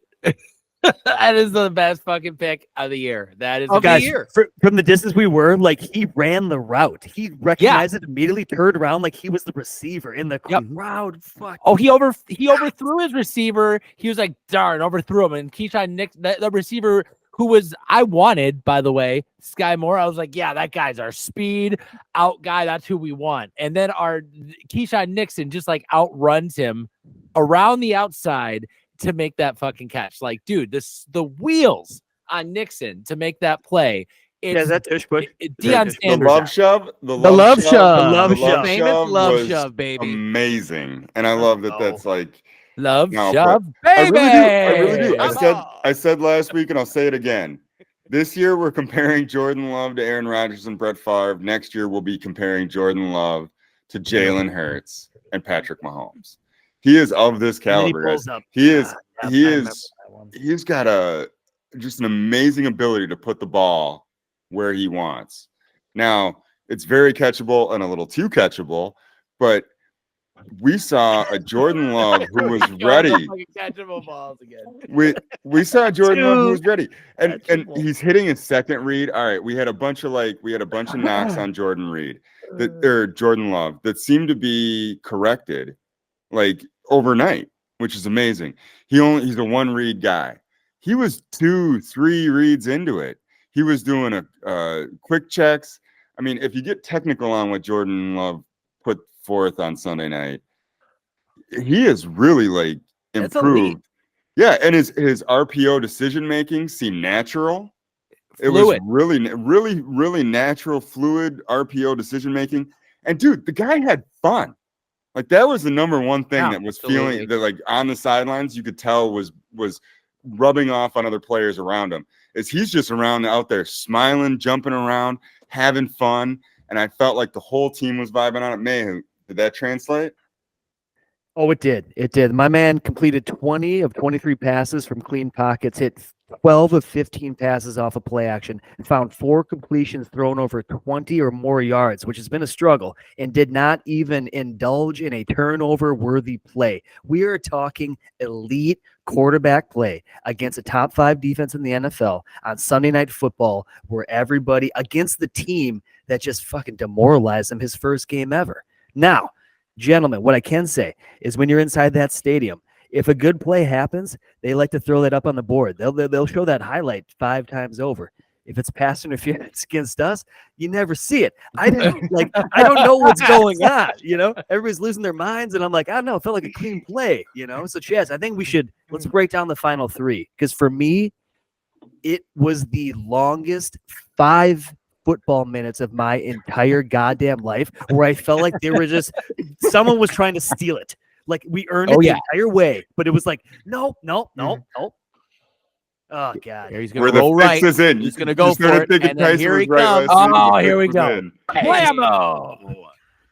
That is the best fucking pick of the year. That is Of the Guys, year. from the distance we were, like he ran the route. He recognized it immediately, turned around like he was the receiver in the Yep. crowd. Fuck. Oh, he overthrew his receiver. He was like, darn, overthrew him. And Keyshawn Nix, the receiver who was I wanted, by the way, Sky Moore. I was like, yeah, that guy's our speed out guy. That's who we want. And then our Keyshawn Nixon just like outruns him around the outside to make that fucking catch. Like, dude, the wheels on Nixon to make that play. Yeah, is that Tush Push? Deion The Sanders. love shove, The love shove. The love The shove. famous love was shove, baby. amazing, and I love that. Oh. That's like Love No, shove, I baby. really do. Come on. I said last week, and I'll say it again. This year, we're comparing Jordan Love to Aaron Rodgers and Brett Favre. Next year, we'll be comparing Jordan Love to Jalen Hurts and Patrick Mahomes. He is of this And then he caliber, pulls guys. up. He is. Yeah, He I remember is. that one. He's got just an amazing ability to put the ball where he wants. Now, it's very catchable and a little too catchable, but we saw a Jordan Love who was ready. Catchable balls again. We saw Jordan Love who was ready, and Catchable. he's hitting his second read. All right, we had a bunch of knocks on Jordan Reed or Jordan Love that seemed to be corrected like overnight, which is amazing. He's a one read guy. He was 2-3 reads into it. He was doing a quick checks. I mean, if you get technical on what Jordan Love put forth on Sunday night, he is really like That's improved. elite. Yeah, and his RPO decision making seemed natural. It Fluid. was really natural, fluid RPO decision making. And dude, the guy had fun. Like that was the number one thing Yeah, that was absolutely. feeling that like on the sidelines you could tell was rubbing off on other players around him. Is he's just around out there smiling, jumping around, having fun, and I felt like the whole team was vibing on it. Man, did that translate? Oh, it did. It did. My man completed 20 of 23 passes from clean pockets, hit 12 of 15 passes off of play action, and found 4 completions thrown over 20 or more yards, which has been a struggle, and did not even indulge in a turnover-worthy play. We are talking elite quarterback play against a top 5 defense in the NFL on Sunday Night Football, where everybody against the team that just fucking demoralized him his first game ever. Now, gentlemen, what I can say is when you're inside that stadium, if a good play happens, they like to throw that up on the board. They'll show that highlight 5 times over. if it's pass interference against us, you never see it. I didn't I don't know what's going on. Everybody's losing their minds, and I'm like, I don't know. It felt like a clean play. So Chaz, I think let's break down the final three, because for me, it was the longest 5 football minutes of my entire goddamn life, where I felt like they were just someone was trying to steal it. Like we earned it the entire way, but it was like no. Oh God! Here he's gonna Where the roll fix right. is in. He's You gonna go just started for it, thinking and then Tyson here was he right comes. last week, Oh, the here we fix go. was in. Whammo!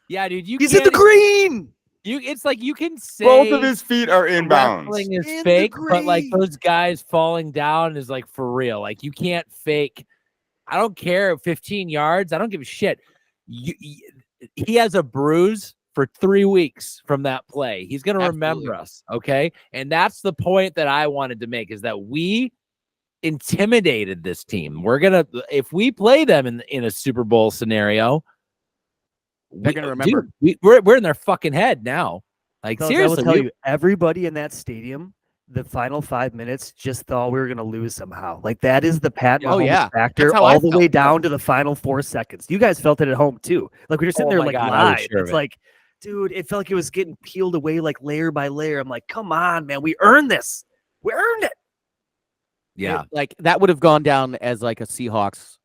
Yeah, dude, He's in the green. It's like you can say Both of his feet are inbounds. wrestling is In the fake, but like green. those guys falling down is like for real. Like you can't fake. I don't care 15 yards. I don't give a shit. He has a bruise for 3 weeks from that play. He's going to remember us. Okay. And that's the point that I wanted to make, is that we intimidated this team. If we play them in a Super Bowl scenario, They're gonna remember. Dude, we're in their fucking head now. Like Fellas, seriously, I will tell you, everybody in that stadium, the final 5 minutes just thought we were going to lose somehow. Like that is the Pat Oh, Mahomes yeah. factor, That's how I all the way felt. down to the final 4 seconds. You guys felt it at home too. Like we were sitting Oh there my like God, I was live. sure of It's it. like, dude, it felt like it was getting peeled away like layer by layer. I'm like, come on, man, we earned this. We earned it. yeah. Like that would have gone down as like a Seahawks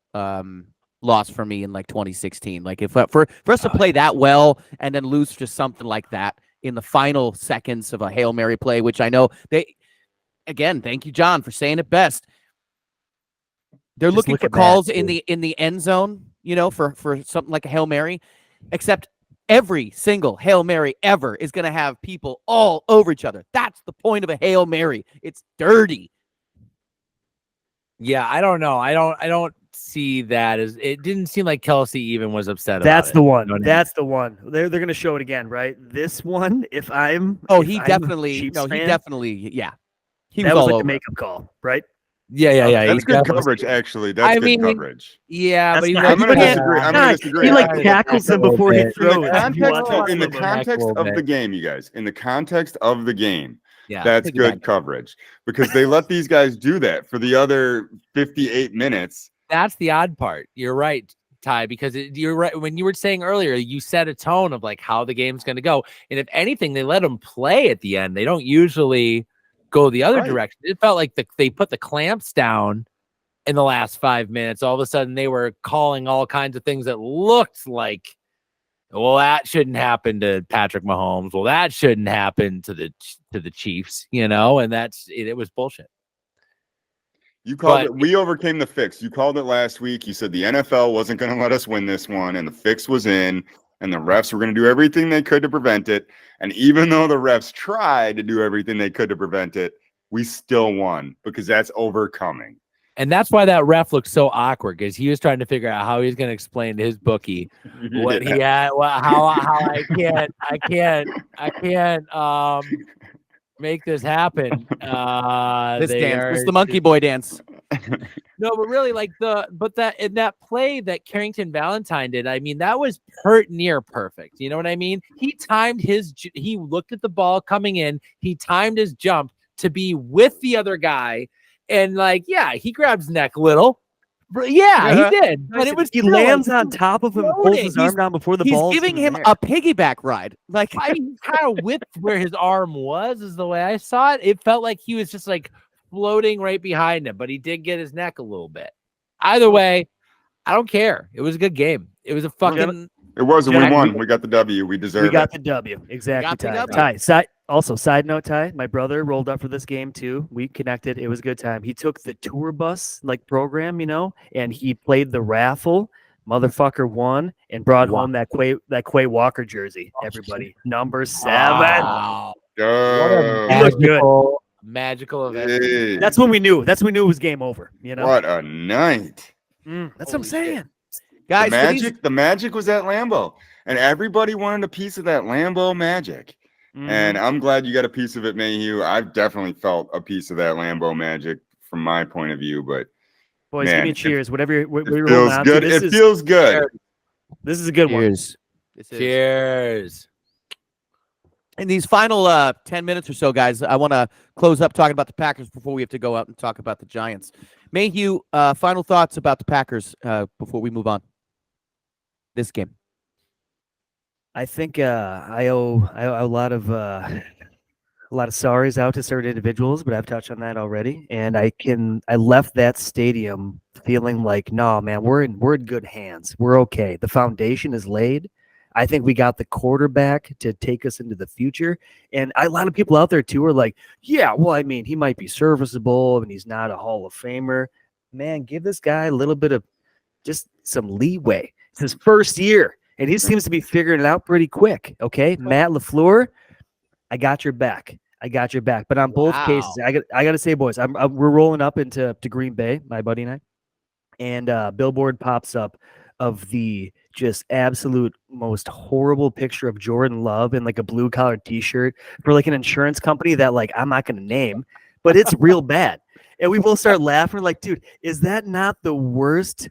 loss for me in like 2016. Like if for us to play that well and then lose just something like that in the final seconds of a Hail Mary play, which I know again, thank you, John, for saying it best. They're Just looking look for at Matt, calls dude. in the end zone, for something like a Hail Mary, except every single Hail Mary ever is going to have people all over each other. That's the point of a Hail Mary. It's dirty. Yeah, I don't know. I don't see that as it didn't seem like Kelsey even was upset That's about the it. one. You know what I mean? That's the one. They're going to show it again, right? This one, if I'm Oh, if he I'm a definitely Chiefs no, he fan, definitely yeah. He that was was all like over. the makeup call, right? Yeah. That's he good definitely- coverage, actually. That's I good mean, coverage. Yeah, That's but he's not- like, I'm gonna yeah, disagree. I'm Nah, gonna disagree. He like Yeah, tackles him a little before he bit. throws. In the context Oh, of, in the back a context little of the bit. game, you guys, in the context of the game, Yeah, that's piggyback. good coverage, because they let these guys do that for the other 58 minutes. that's the odd part. You're right, Ty, because you're right. When you were saying earlier, you set a tone of like how the game's going to go. And if anything, they let them play at the end. They don't usually go the other Right. direction. It felt like they put the clamps down in the last 5 minutes. All of a sudden, they were calling all kinds of things that looked like, well, that shouldn't happen to Patrick Mahomes. Well, that shouldn't happen to the Chiefs, and it was bullshit. You called But- it. We overcame the fix. You called it last week. You said the NFL wasn't going to let us win this one, and the fix was in, and the refs were going to do everything they could to prevent it. And even though the refs tried to do everything they could to prevent it, we still won, because that's overcoming. And that's why that ref looked so awkward, because he was trying to figure out how he's going to explain to his bookie what he had, how I can't make this happen. This They dance, this is are- the monkey boy dance. No, but really, like in that play that Carrington Valentine did, I mean, that was near perfect. You know what I mean? He looked at the ball coming in, he timed his jump to be with the other guy, and he grabs neck a little. But Uh-huh. he did. But it was he still, lands like, on top of him, and pulls floating. his arm down before the He's ball. giving him a piggyback ride. Like I mean, kind of with where his arm was is the way I saw it. It felt like he was just like floating right behind him, but he did get his neck a little bit. Either way, I don't care. It was a good game. It was a fucking. It was, and we Jack- won. We got the W. We deserve We got it. the W. Exactly, got the Ty. W. Ty. Side note, Ty, my brother rolled up for this game too. We connected. It was a good time. He took the tour bus program, and he played the raffle. Motherfucker won and brought home that Quay Walker jersey. Everybody, number 7. Wow. Oh, He looked good. Magical event. hey, That's when we knew. That's when we knew it was game over. what a night. That's what I'm Holy shit. saying. guys, The magic was at Lambeau, and everybody wanted a piece of that Lambeau magic. And I'm glad you got a piece of it, Mayhew. I've definitely felt a piece of that Lambeau magic from my point of view, but Boys, man, give me a cheers. Whatever it we're rolling feels on to. good. It feels good. This is a good one. Cheers. This is- Cheers. In these final 10 minutes or so, guys, I want to close up talking about the Packers before we have to go out and talk about the Giants. Mayhew, final thoughts about the Packers before we move on. This game. I think I owe a lot of sorries out to certain individuals, but I've touched on that already. And I left that stadium feeling like, no, man, we're in good hands. We're okay. The foundation is laid. I think we got the quarterback to take us into the future. And a lot of people out there too are like, yeah, well, I mean, he might be serviceable and he's not a Hall of Famer. Man, give this guy a little bit of just some leeway. It's his first year, and he seems to be figuring it out pretty quick. Okay, Matt LaFleur, I got your back. But on both cases, I got to say, boys, we're rolling up into Green Bay, my buddy and I, and billboard pops up of the just absolute most horrible picture of Jordan Love in like a blue collar T-shirt for like an insurance company that like I'm not going to name, but it's real bad. And we both start laughing. We're like, dude, is that not the worst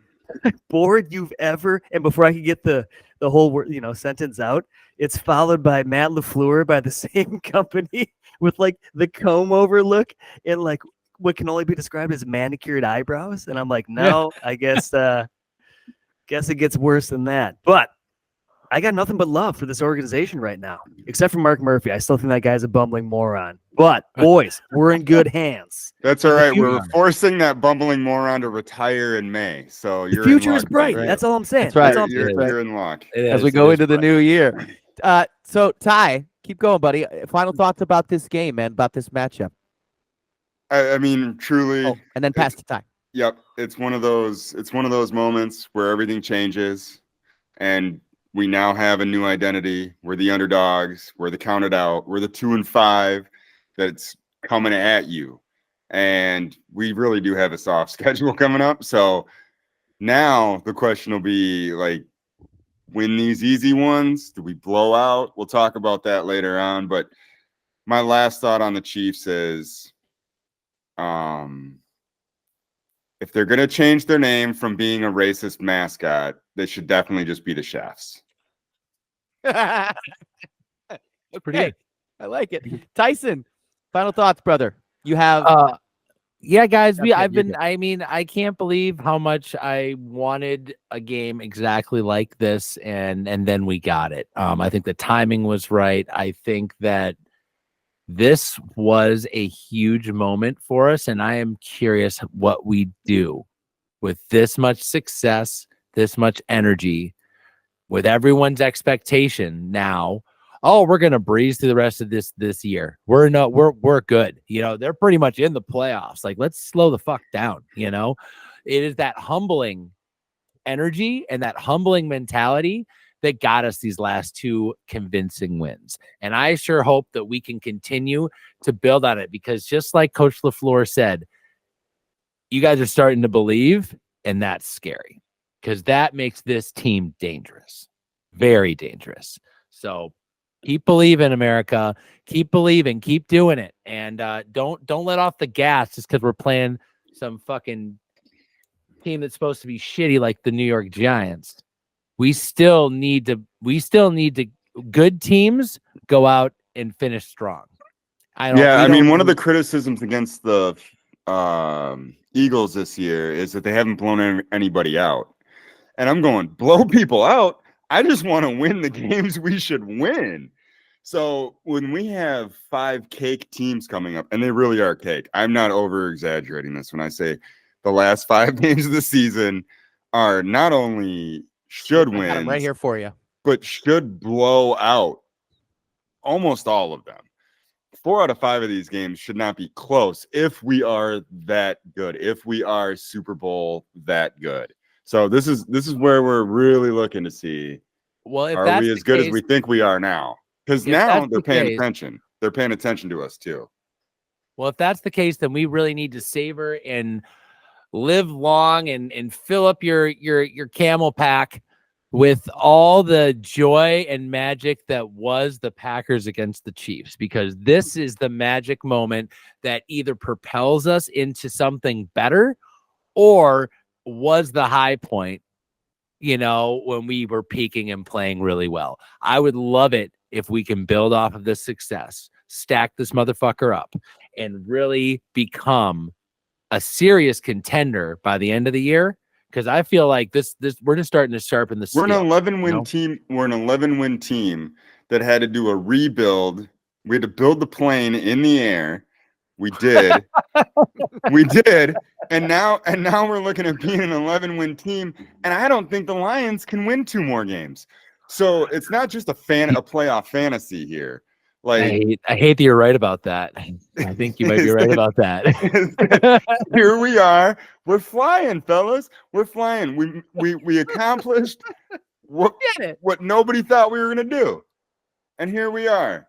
board you've ever? And before I could get the whole word, sentence out, it's followed by Matt LaFleur by the same company with like the comb over look and like what can only be described as manicured eyebrows. And I'm like, no, I guess it gets worse than that. But I got nothing but love for this organization right now, except for Mark Murphy. I still think that guy's a bumbling moron. But boys, we're in good hands. That's all right. We're forcing that bumbling moron to retire in May. So The future is bright. That's all I'm saying. That's right. That's all I'm saying. You're in luck. As we go into the new year. So Ty, keep going, buddy. Final thoughts about this game, man, about this matchup. I mean, truly. Oh, and then pass to Ty. Yep, it's one of those moments where everything changes, and we now have a new identity. We're the underdogs. We're the counted out. We're the 2-5 that's coming at you, and we really do have a soft schedule coming up. So now the question will be like, win these easy ones? Do we blow out? We'll talk about that later on. But my last thought on the Chiefs is, if they're going to change their name from being a racist mascot, they should definitely just be the Chefs. Okay. Pretty good. I like it. Tyson, final thoughts, brother. You have Yeah, guys, Okay, I can't believe how much I wanted a game exactly like this, and then we got it. I think the timing was right. I think that this was a huge moment for us, and I am curious what we do with this much success, this much energy, with everyone's expectation now. Oh, we're gonna breeze through the rest of this year. We're good. They're pretty much in the playoffs. Like, let's slow the fuck down. It is that humbling energy and that humbling mentality that got us these last two convincing wins. And I sure hope that we can continue to build on it, because just like Coach LaFleur said, you guys are starting to believe, and that's scary, because that makes this team dangerous, very dangerous. So keep believing, America. Keep believing. Keep doing it. And don't let off the gas just because we're playing some fucking team that's supposed to be shitty like the New York Giants. We still need to good teams go out and finish strong. One of the criticisms against the Eagles this year is that they haven't blown anybody out. And I'm going, blow people out? I just want to win the games we should win. So when we have 5 cake teams coming up, and they really are cake, I'm not over exaggerating this when I say the last 5 games of the season are not only should win right here for you, but should blow out almost all of them. 4 out of 5 of these games should not be close if we are that good, if we are Super Bowl that good. So this is where we're really looking to see, are we as good as we think we are now? Because now they're paying attention. They're paying attention to us too. Well, if that's the case, then we really need to savor and live long and fill up your camel pack with all the joy and magic that was the Packers against the Chiefs, because this is the magic moment that either propels us into something better or was the high point, when we were peaking and playing really well. I would love it if we can build off of this success, stack this motherfucker up, and really become a serious contender by the end of the year, because I feel like this we're just starting to sharpen the We're an steel, 11-win know? team. We're an 11-win team that had to do a rebuild. We had to build the plane in the air. We did. We did. And now we're looking at being an 11-win team. And I don't think the Lions can win 2 more games. So it's not just a playoff fantasy here. Like, I hate that you're right about that. I think you might be right about that. here we are. We're flying, fellas. We're flying. We accomplished what nobody thought we were gonna do. And here we are.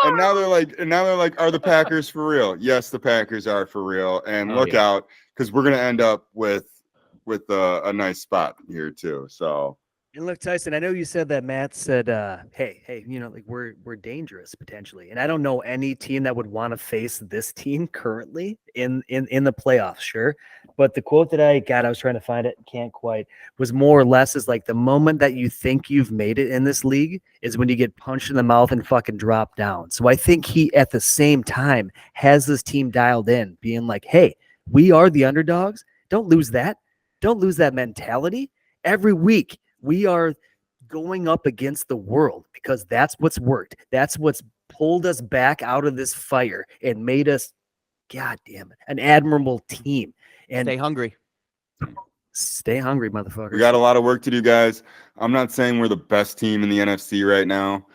And now they're like, are the Packers for real? Yes, the Packers are for real. And look out, because we're gonna end up with a nice spot here too. So. And look, Tyson, I know you said that Matt said, hey, like we're dangerous potentially. And I don't know any team that would want to face this team currently in the playoffs, sure. But the quote that I got, I was trying to find it, can't quite, was more or less is like the moment that you think you've made it in this league is when you get punched in the mouth and fucking drop down. So I think he at the same time has this team dialed in, being like, hey, we are the underdogs. Don't lose that. Don't lose that mentality. Every week, we are going up against the world because that's what's worked. That's what's pulled us back out of this fire and made us, God damn it, an admirable team. And Stay hungry. Stay hungry, motherfucker. We got a lot of work to do, guys. I'm not saying we're the best team in the NFC right now.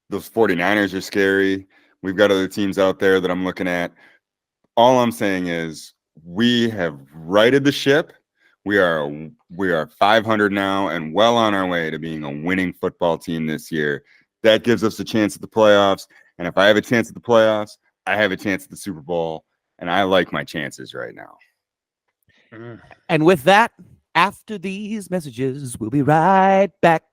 Those 49ers are scary. We've got other teams out there that I'm looking at. All I'm saying is we have righted the ship. We are 500 now and well on our way to being a winning football team this year. That gives us a chance at the playoffs. And if I have a chance at the playoffs, I have a chance at the Super Bowl. And I like my chances right now. And with that, after these messages, we'll be right back.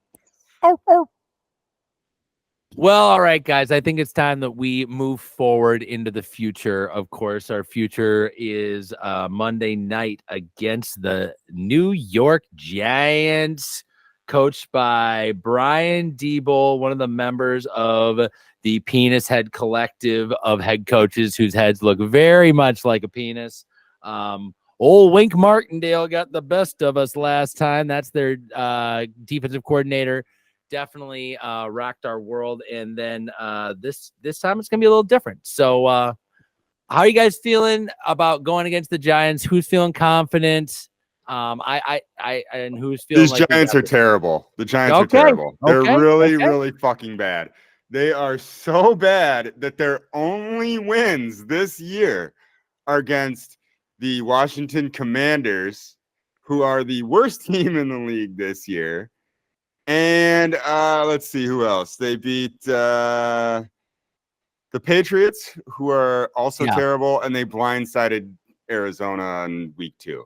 Well, all right, guys. I think it's time that we move forward into the future. Of course, our future is Monday night against the New York Giants, coached by Brian Diebel, one of the members of the Penis Head Collective of head coaches whose heads look very much like a penis. Old Wink Martindale got the best of us last time. That's their defensive coordinator. Definitely rocked our world, and then this time it's gonna be a little different. So how are you guys feeling about going against the Giants? Who's feeling confident? And who's feeling These Giants are terrible. The Giants are terrible. They're really fucking bad. They are so bad that their only wins this year are against the Washington Commanders, who are the worst team in the league this year. And let's see who else. They beat the Patriots, who are also terrible, and they blindsided Arizona in week 2.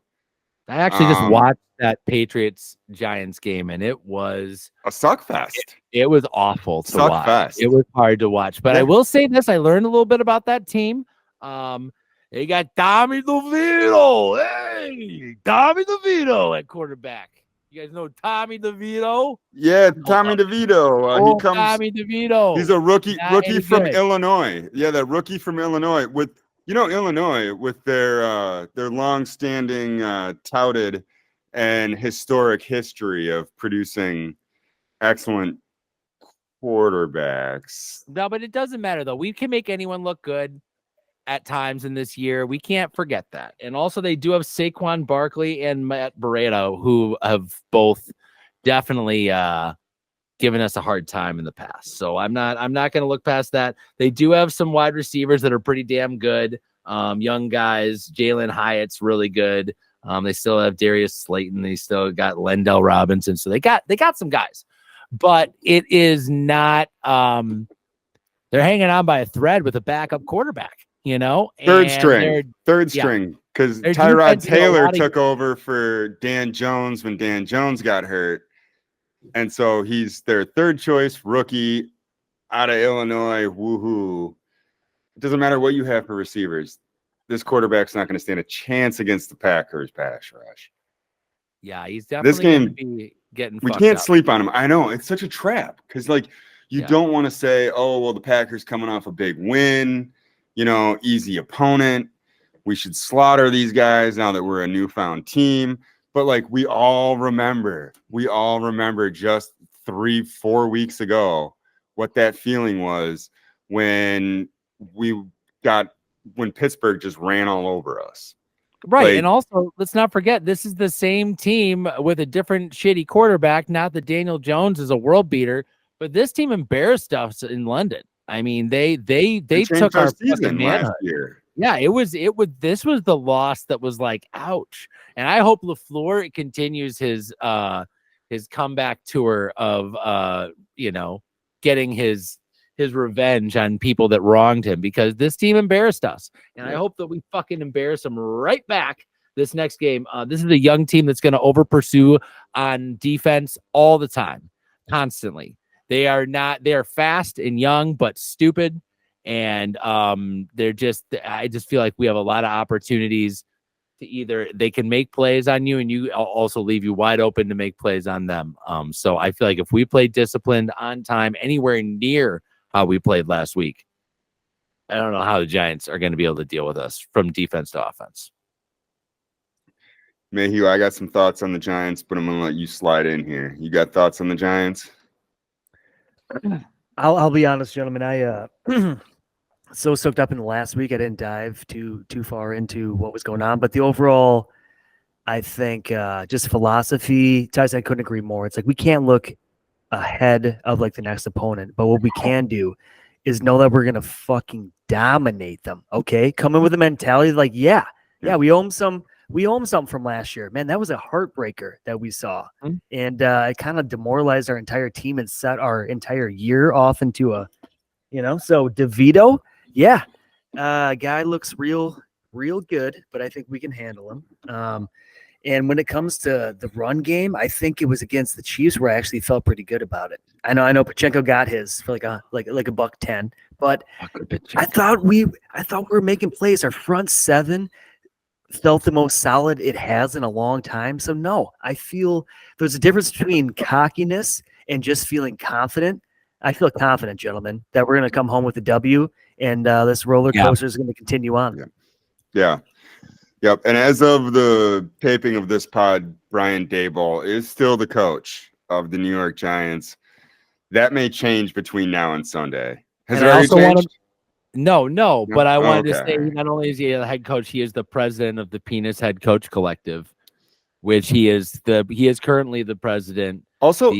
I actually just watched that Patriots Giants game, and it was a suck fest. It was awful to watch. Fest. It was hard to watch. But I will say this: I learned a little bit about that team. They got Tommy DeVito. Hey, Tommy DeVito at quarterback. You guys know Tommy DeVito? Yeah, Tommy DeVito. He comes. Tommy DeVito. He's a rookie from Illinois. Yeah, the rookie from Illinois. With Illinois with their long-standing touted and historic history of producing excellent quarterbacks. No, but it doesn't matter though. We can make anyone look good at times in this year. We can't forget that. And also they do have Saquon Barkley and Matt Breida, who have both definitely given us a hard time in the past. So I'm not going to look past that. They do have some wide receivers that are pretty damn good. Young guys. Jalen Hyatt's really good. They still have Darius Slayton. They still got Lendell Robinson. So they got some guys, but it is not, they're hanging on by a thread with a backup quarterback. Third string, because Tyrod Taylor took over for Dan Jones when Dan Jones got hurt. And so he's their third choice rookie out of Illinois. Woohoo. It doesn't matter what you have for receivers. This quarterback's not going to stand a chance against the Packers pass rush. Yeah, he's definitely going to be getting we can't sleep on him. I know. It's such a trap because, you don't want to say, oh, well, the Packers coming off a big win. Easy opponent. we should slaughter these guys now that we're a newfound team. But like we all remember just 3-4 weeks ago what that feeling was when Pittsburgh just ran all over us. Right. Like, and also, let's not forget, this is the same team with a different shitty quarterback. Not that Daniel Jones is a world beater, but this team embarrassed us in London. I mean, they took our season last manhood. year. Yeah, this was the loss that was like, ouch. And I hope LaFleur continues his comeback tour of getting his revenge on people that wronged him, because this team embarrassed us. And I hope that we fucking embarrass them right back this next game. This is a young team that's going to over pursue on defense all the time, constantly. They are fast and young, but stupid. And I just feel like we have a lot of opportunities to either they can make plays on you and you also leave you wide open to make plays on them. So I feel like if we play disciplined on time, anywhere near how we played last week, I don't know how the Giants are going to be able to deal with us from defense to offense. Mayhew, I got some thoughts on the Giants, but I'm going to let you slide in here. You got thoughts on the Giants? I'll be honest, gentlemen. I so soaked up in the last week, I didn't dive too far into what was going on. But the overall, I think, just philosophy, Tyson, I couldn't agree more. It's like we can't look ahead of like the next opponent, but what we can do is know that we're gonna fucking dominate them. Okay, come in with a mentality like, yeah, we owe them some. We owe them something from last year, man. That was a heartbreaker that we saw, and it kind of demoralized our entire team and set our entire year off into a, So DeVito, guy looks real good, but I think we can handle him. And when it comes to the run game, I think it was against the Chiefs where I actually felt pretty good about it. I know Pacheco got his for like a $110, but I thought we were making plays. Our front seven felt the most solid it has in a long time. So no, I feel there's a difference between cockiness and just feeling confident. I feel confident, gentlemen, that we're going to come home with a W, and this roller coaster is going to continue on. Yeah. Yep. And as of the taping of this pod, Brian Daboll is still the coach of the New York Giants. That may change between now and Sunday. Has it already changed? No, but I wanted to say not only is he the head coach, he is the president of the Penis Head Coach Collective, which he is currently the president. Also,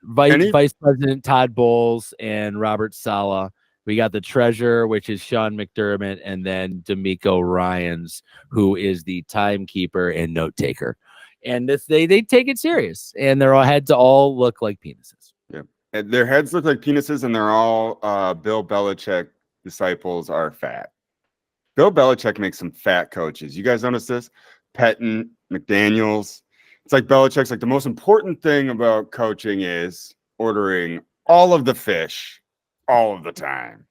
Vice President Todd Bowles and Robert Saleh. We got the treasurer, which is Sean McDermott, and then D'Amico Ryans, who is the timekeeper and note taker. And they take it serious, and their heads all look like penises. Yeah, and their heads look like penises, and they're all Bill Belichick disciples are fat. Bill Belichick makes some fat coaches. You guys notice this? Pettin, McDaniels. It's like Belichick's like the most important thing about coaching is ordering all of the fish all of the time.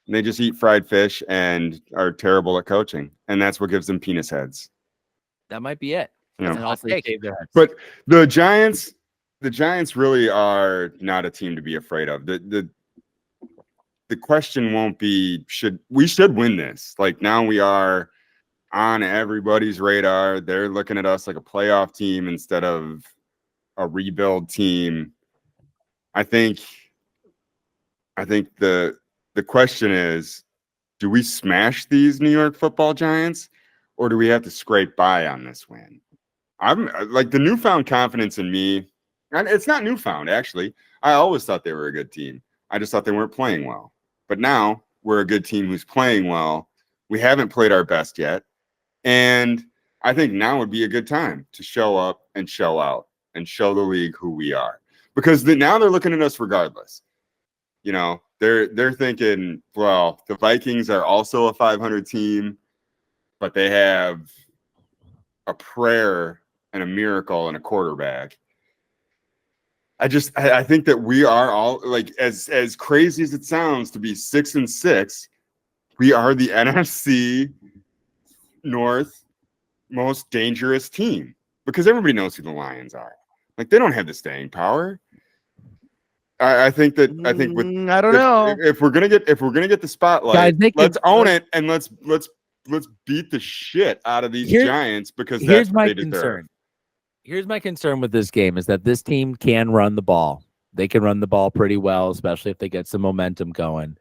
And they just eat fried fish and are terrible at coaching. And that's what gives them penis heads. That might be it. But the Giants really are not a team to be afraid of. The question won't be we should win this. Like now we are on everybody's radar. They're looking at us like a playoff team instead of a rebuild team. I think the question is, do we smash these New York Football Giants, or do we have to scrape by on this win? I'm like the newfound confidence in me. And it's not newfound, actually. I always thought they were a good team. I just thought they weren't playing well. But now we're a good team who's playing well. We haven't played our best yet. And I think now would be a good time to show up and show out and show the league who we are. Because now they're looking at us regardless. They're thinking, well, the Vikings are also a 500 team, but they have a prayer and a miracle and a quarterback. I think that we are all like as crazy as it sounds to be 6-6, we are the NFC North most dangerous team because everybody knows who the Lions are. Like they don't have the staying power. I think with I don't know if we're gonna get the spotlight, guys, let's own it and let's let's beat the shit out of these Here- Giants because Here's that's what my they deserve. concern. Here's my concern with this game is that this team can run the ball. They can run the ball pretty well, especially if they get some momentum going.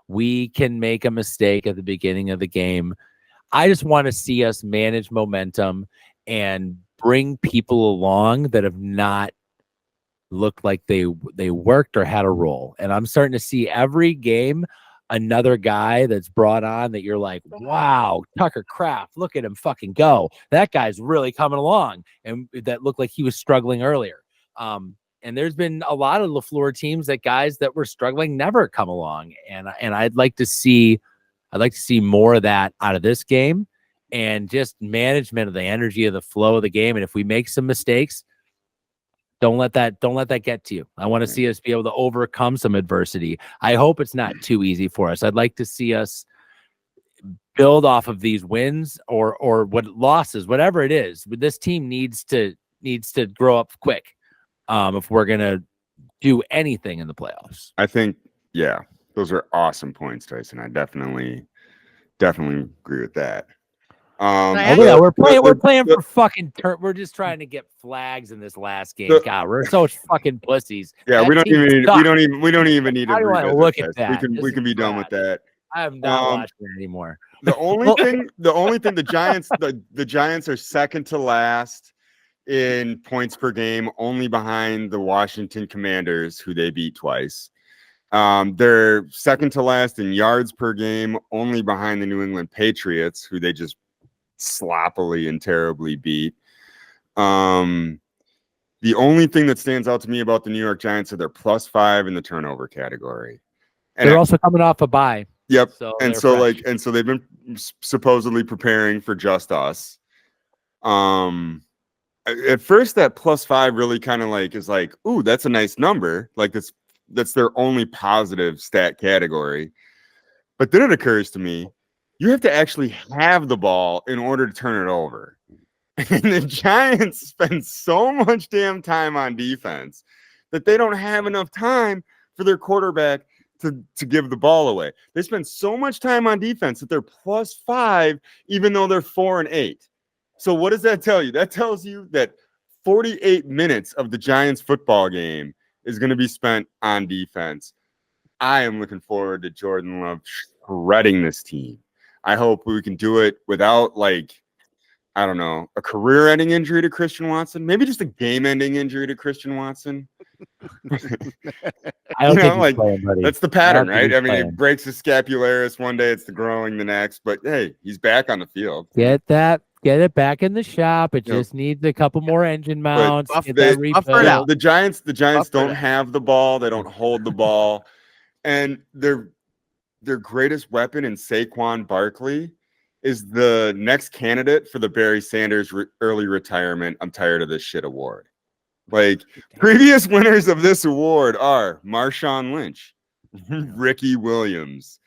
We can make a mistake at the beginning of the game. I just want to see us manage momentum and bring people along that have not looked like they worked or had a role. And I'm starting to see every game another guy that's brought on that you're like, wow, Tucker Kraft, look at him fucking go. That guy's really coming along. And that looked like he was struggling earlier. And there's been a lot of LaFleur teams that guys that were struggling never come along. And I'd like to see more of that out of this game and just management of the energy of the flow of the game. And if we make some mistakes, don't let that get to you. I want to see us be able to overcome some adversity. I hope it's not too easy for us. I'd like to see us build off of these wins or what losses, whatever it is. But this team needs to grow up quick if we're gonna do anything in the playoffs. I think, yeah, those are awesome points, Tyson. I definitely agree with that. We're playing for fucking turn. We're just trying to get flags in this last game. God, we're so fucking pussies. Yeah, That we don't team even need to I don't wanna revisit look at this. that. We can be done with that. I'm not watching it anymore. The only thing the Giants are second to last in points per game, only behind the Washington Commanders, who they beat twice. They're second to last in yards per game, only behind the New England Patriots, who they just sloppily and terribly beat. The only thing that stands out to me about the New York Giants is they're +5 in the turnover category. And They're also coming off a bye. Yep. So and they're so fresh. they've been supposedly preparing for just us. At first that +5 really kind of like is like, ooh, that's a nice number. Like that's their only positive stat category. But then it occurs to me, you have to actually have the ball in order to turn it over. And the Giants spend so much damn time on defense that they don't have enough time for their quarterback to give the ball away. They spend so much time on defense that they're +5, even though they're 4-8. So what does that tell you? That tells you that 48 minutes of the Giants football game is going to be spent on defense. I am looking forward to Jordan Love shredding this team. I hope we can do it without, like, I don't know, a career-ending injury to Christian Watson, maybe just a game-ending injury to Christian Watson. I don't think he's playing, buddy. That's the pattern, I don't think right? I he's mean, playing. it breaks his scapularis one day, it's the growing the next, but hey, he's back on the field. Get it back in the shop. It Yep. just needs a couple more engine mounts. buff Get it- that buff it rebuilt. out. The Giants Buffer don't it. have the ball, they don't hold the ball, and their greatest weapon in Saquon Barkley is the next candidate for the Barry Sanders early retirement "I'm tired of this shit" award. Like, previous winners of this award are Marshawn Lynch, Ricky Williams,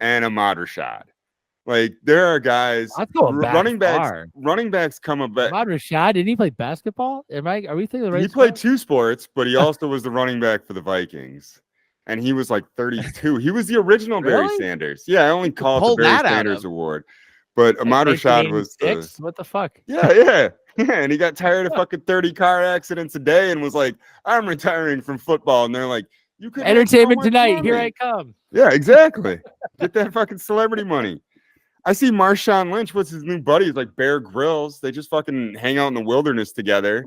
and Ahmad Rashad. Like, there are guys, That's going back far. running backs come up. Ahmad Rashad, didn't he play basketball? Are we thinking the right He played sport? 2 sports, but he also was the running back for the Vikings. And he was like 32. He was the original Barry Really? Sanders. Yeah, I only call it pull the Barry that out Sanders of- award. But Ahmad Rashad was the, 1986? What the fuck? yeah. And he got tired of fucking 30 car accidents a day and was like, I'm retiring from football. And they're like, you could make so Entertainment much Tonight. Here money. I come. Yeah, exactly. Get that fucking celebrity money. I see Marshawn Lynch. What's his new buddy? He's like Bear Grylls. They just fucking hang out in the wilderness together.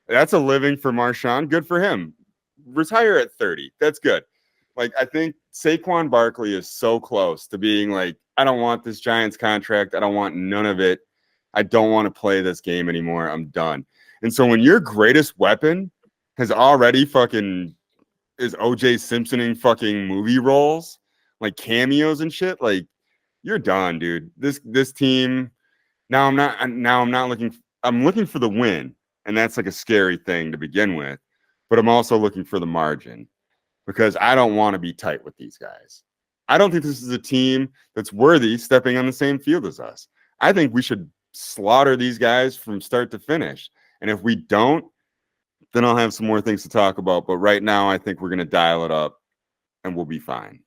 That's a living for Marshawn. Good for him. Retire at 30. That's good. Like, I think Saquon Barkley is so close to being like, I don't want this Giants contract. I don't want none of it. I don't want to play this game anymore. I'm done. And so when your greatest weapon has already fucking is OJ Simpsoning fucking movie roles, like cameos and shit, like, you're done, dude. This team, I'm looking for the win. And that's like a scary thing to begin with. But I'm also looking for the margin because I don't want to be tight with these guys. I don't think this is a team that's worthy stepping on the same field as us. I think we should slaughter these guys from start to finish. And if we don't, then I'll have some more things to talk about. But right now, I think we're going to dial it up and we'll be fine.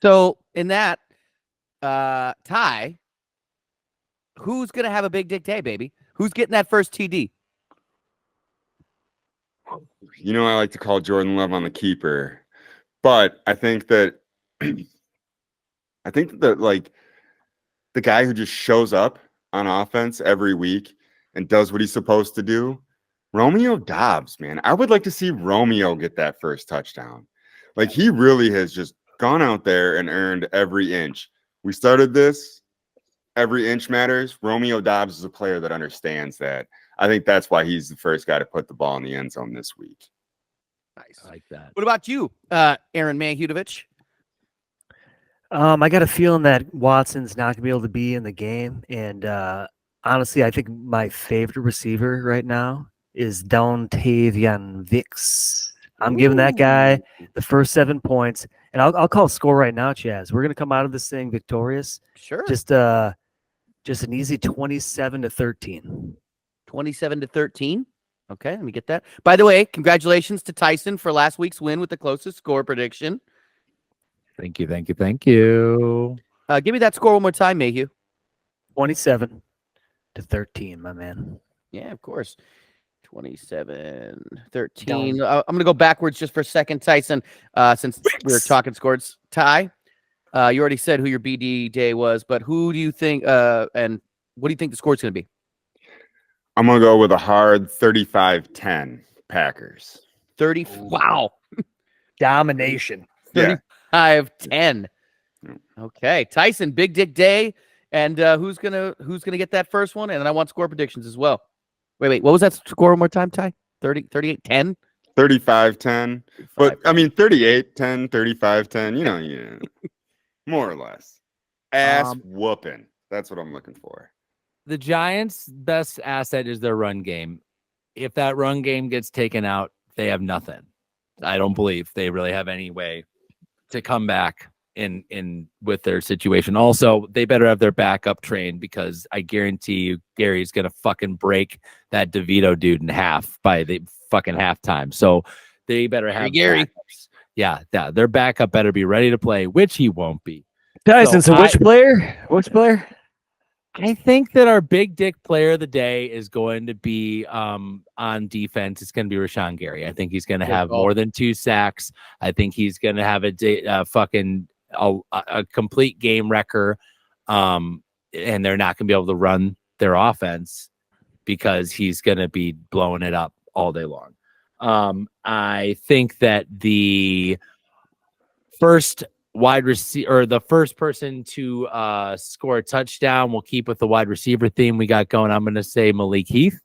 So in that, Ty, who's gonna have a big dick day, baby? Who's getting that first TD? You know, I like to call Jordan Love on the keeper, but I think that like the guy who just shows up on offense every week and does what he's supposed to do, Romeo Doubs, man. I would like to see Romeo get that first touchdown. Like, he really has just gone out there and earned every inch. We started this, every inch matters. Romeo Doubs is a player that understands that. I think that's why he's the first guy to put the ball in the end zone this week. Nice. I like that. What about you, Aaron Manhudovich? I got a feeling that Watson's not gonna be able to be in the game, and honestly, I think my favorite receiver right now is Dontavian Vicks. I'm giving that guy the first 7 points, and I'll call score right now, Chaz. We're gonna come out of this thing victorious. Sure. Just an easy 27-13. 27-13. Okay, let me get that. By the way, congratulations to Tyson for last week's win with the closest score prediction. Thank you, thank you, thank you. Give me that score one more time, Mayhew. 27-13, my man. Yeah, of course. 27-13. I'm going to go backwards just for a second, Tyson, since we were talking scores. Ty, you already said who your BD day was, but who do you think and what do you think the score's going to be? I'm going to go with a hard 35-10 Packers. 30. Wow. Domination. Yeah. 35-10. Okay. Tyson, big dick day. And who's gonna get that first one? And then I want score predictions as well. Wait. What was that score one more time, Ty? 38-10? 35-10. But I mean 38-10, 35-10, you know, more or less. Ass whooping. That's what I'm looking for. The Giants' best asset is their run game. If that run game gets taken out, they have nothing. I don't believe they really have any way to come back in with their situation. Also, they better have their backup trained, because I guarantee you Gary's gonna fucking break that DeVito dude in half by the fucking halftime. So they better have Gary. backups. Yeah, their backup better be ready to play, which he won't be. Tyson, so which player? Which player? I think that our big dick player of the day is going to be on defense. It's going to be Rashawn Gary. I think he's going to have more than 2 sacks. I think he's going to have a complete game wrecker. And they're not going to be able to run their offense because he's going to be blowing it up all day long. I think that the first wide receiver, or the first person to score a touchdown, will keep with the wide receiver theme we got going. I'm going to say Malik Heath.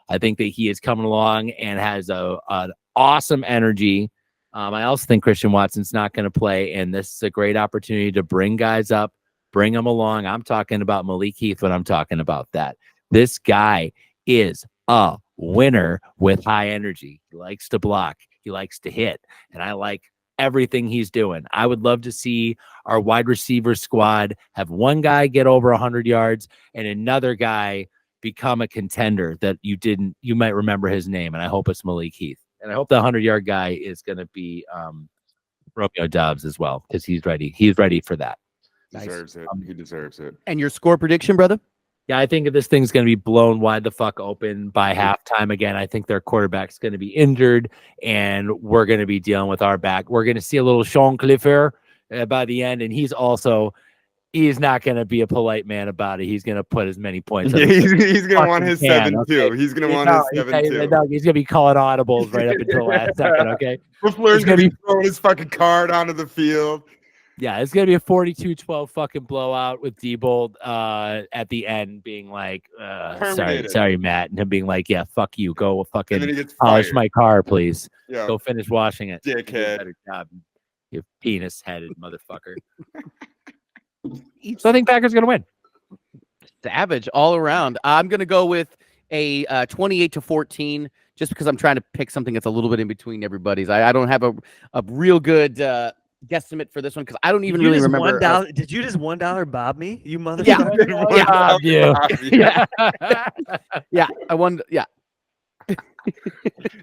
I think that he is coming along and has an awesome energy. I also think Christian Watson's not going to play, and this is a great opportunity to bring guys up, bring them along. I'm talking about Malik Heath when I'm talking about that. This guy is a winner with high energy. He likes to block. He likes to hit, and I like everything he's doing. I would love to see our wide receiver squad have one guy get over 100 yards and another guy become a contender that you might remember his name. And I hope it's Malik Heath. And I hope the 100-yard guy is going to be Romeo Doubs as well, because he's ready. He's ready for that. Deserves it. He deserves it. And your score prediction, brother? Yeah, I think this thing's going to be blown wide the fuck open by halftime again. I think their quarterback's going to be injured, and we're going to be dealing with our back. We're going to see a little Sean Clifford by the end, and he's not going to be a polite man about it. He's going to put as many points. Yeah, he's going to want his 7-2. Okay? He's going to want his 7-2. He's going to be calling audibles right up until the last second, okay? LaFleur's going to be throwing his fucking card onto the field. Yeah, it's going to be a 42-12 fucking blowout with Diebold at the end being like, sorry, Matt. And him being like, yeah, fuck you. Go fucking polish my car, please. Yeah. Go finish washing it. Dickhead. Better job, you penis-headed motherfucker. So I think Packers going to win. Savage all around. I'm going to go with a 28-14 just because I'm trying to pick something that's a little bit in between everybody's. I don't have a real good guesstimate for this one because I don't even really remember. Did you just $1 bob me? You motherfucker. Yeah. I won. Yeah.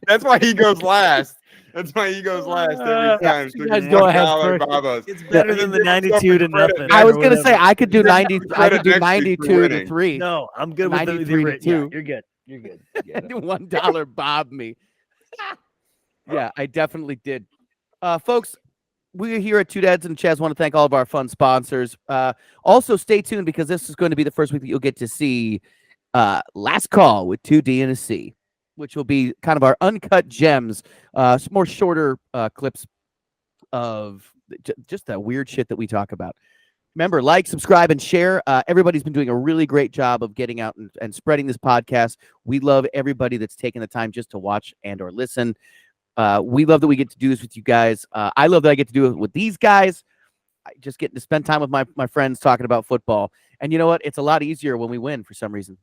That's why he goes last. That's my ego's last every time. you guys go ahead $1 first. Babas. It's better than the 92 to nothing. I or was gonna say whatever. I could do Give yourself 90. I credit could do next week for 92 to winning. 3. No, I'm good with the 93 to yeah, 2. you're good. You're good. $1 bob me. Yeah, I definitely did. Folks, we here at Two Dads and Chaz want to thank all of our fun sponsors. Also, stay tuned because this is going to be the first week that you'll get to see Last Call with 2D and a C, which will be kind of our uncut gems, some more shorter clips of just that weird shit that we talk about. Remember, like, subscribe, and share. Everybody's been doing a really great job of getting out and spreading this podcast. We love everybody that's taking the time just to watch and or listen. We love that we get to do this with you guys. I love that I get to do it with these guys. I just getting to spend time with my friends talking about football. And you know what? It's a lot easier when we win for some reason.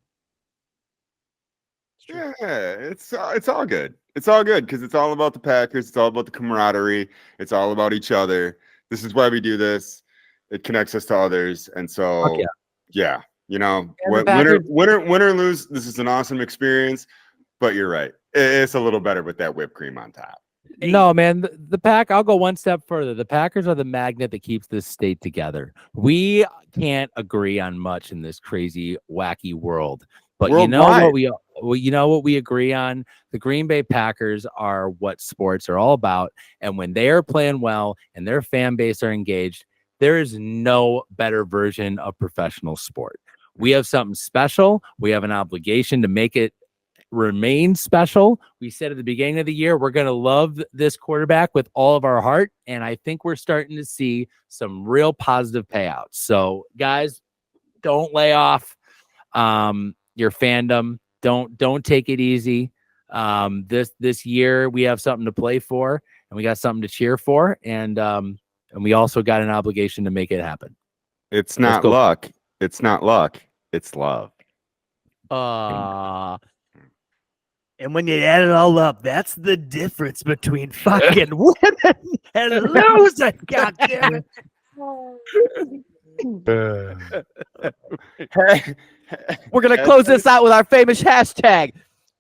Yeah, it's all good. It's all good because it's all about the Packers. It's all about the camaraderie. It's all about each other. This is why we do this. It connects us to others, and so yeah, you know, win or lose, this is an awesome experience. But you're right, it's a little better with that whipped cream on top. No, man, the pack. I'll go one step further. The Packers are the magnet that keeps this state together. We can't agree on much in this crazy, wacky world. But you know what we agree on? The Green Bay Packers are what sports are all about. And when they are playing well and their fan base are engaged, there is no better version of professional sport. We have something special. We have an obligation to make it remain special. We said at the beginning of the year, we're going to love this quarterback with all of our heart. And I think we're starting to see some real positive payouts. So guys, don't lay off your fandom. Don't take it easy. This year we have something to play for and we got something to cheer for. And we also got an obligation to make it happen. It's not luck. It's not luck. It's love. And when you add it all up, that's the difference between fucking women and losing. God damn it. We're gonna close this out with our famous hashtag.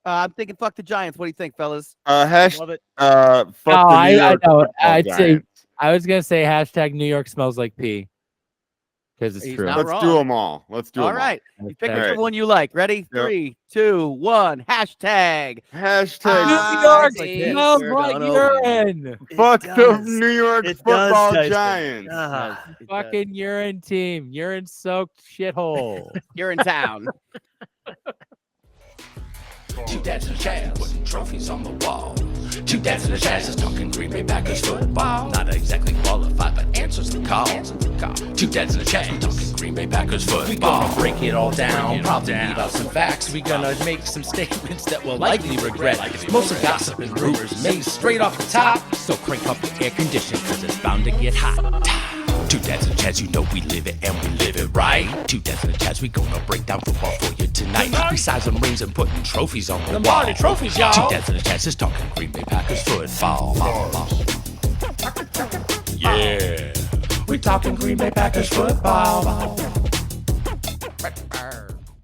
I'm thinking, fuck the Giants. What do you think, fellas? Fuck I the know. I'd say Giants. I was gonna say hashtag New York smells like pee because it's He's true. not Let's wrong. do them all. Let's do them All right. You pick All whichever right. one you like. Ready? Yep. 3, 2, 1. Hashtag. Hashtag New York see. smells We're like done over. urine. fuck It the does. New York It does, football Tyson. Giants. Fucking urine team, urine soaked shithole. You're in town. Two dads and a Chaz, putting trophies on the wall. Two dads and a Chaz is talking Green Bay Packers football. Not exactly qualified, but answers the call. Two dads and a Chaz, talking Green Bay Packers football. We gonna break it all down, probably leave out some facts. We gonna make some statements that we'll likely regret. Mostly gossip and rumors made straight off the top. So crank up your air condition, cause it's bound to get hot. Two dads and a Chaz, you know we live it and we live it right. Two dads and a Chaz, we gonna break down football for you tonight. Besides some rings and putting trophies on the wall. Trophies, y'all. Two dads and a Chaz is talking Green Bay Packers football. Yeah, we talking Green Bay Packers football.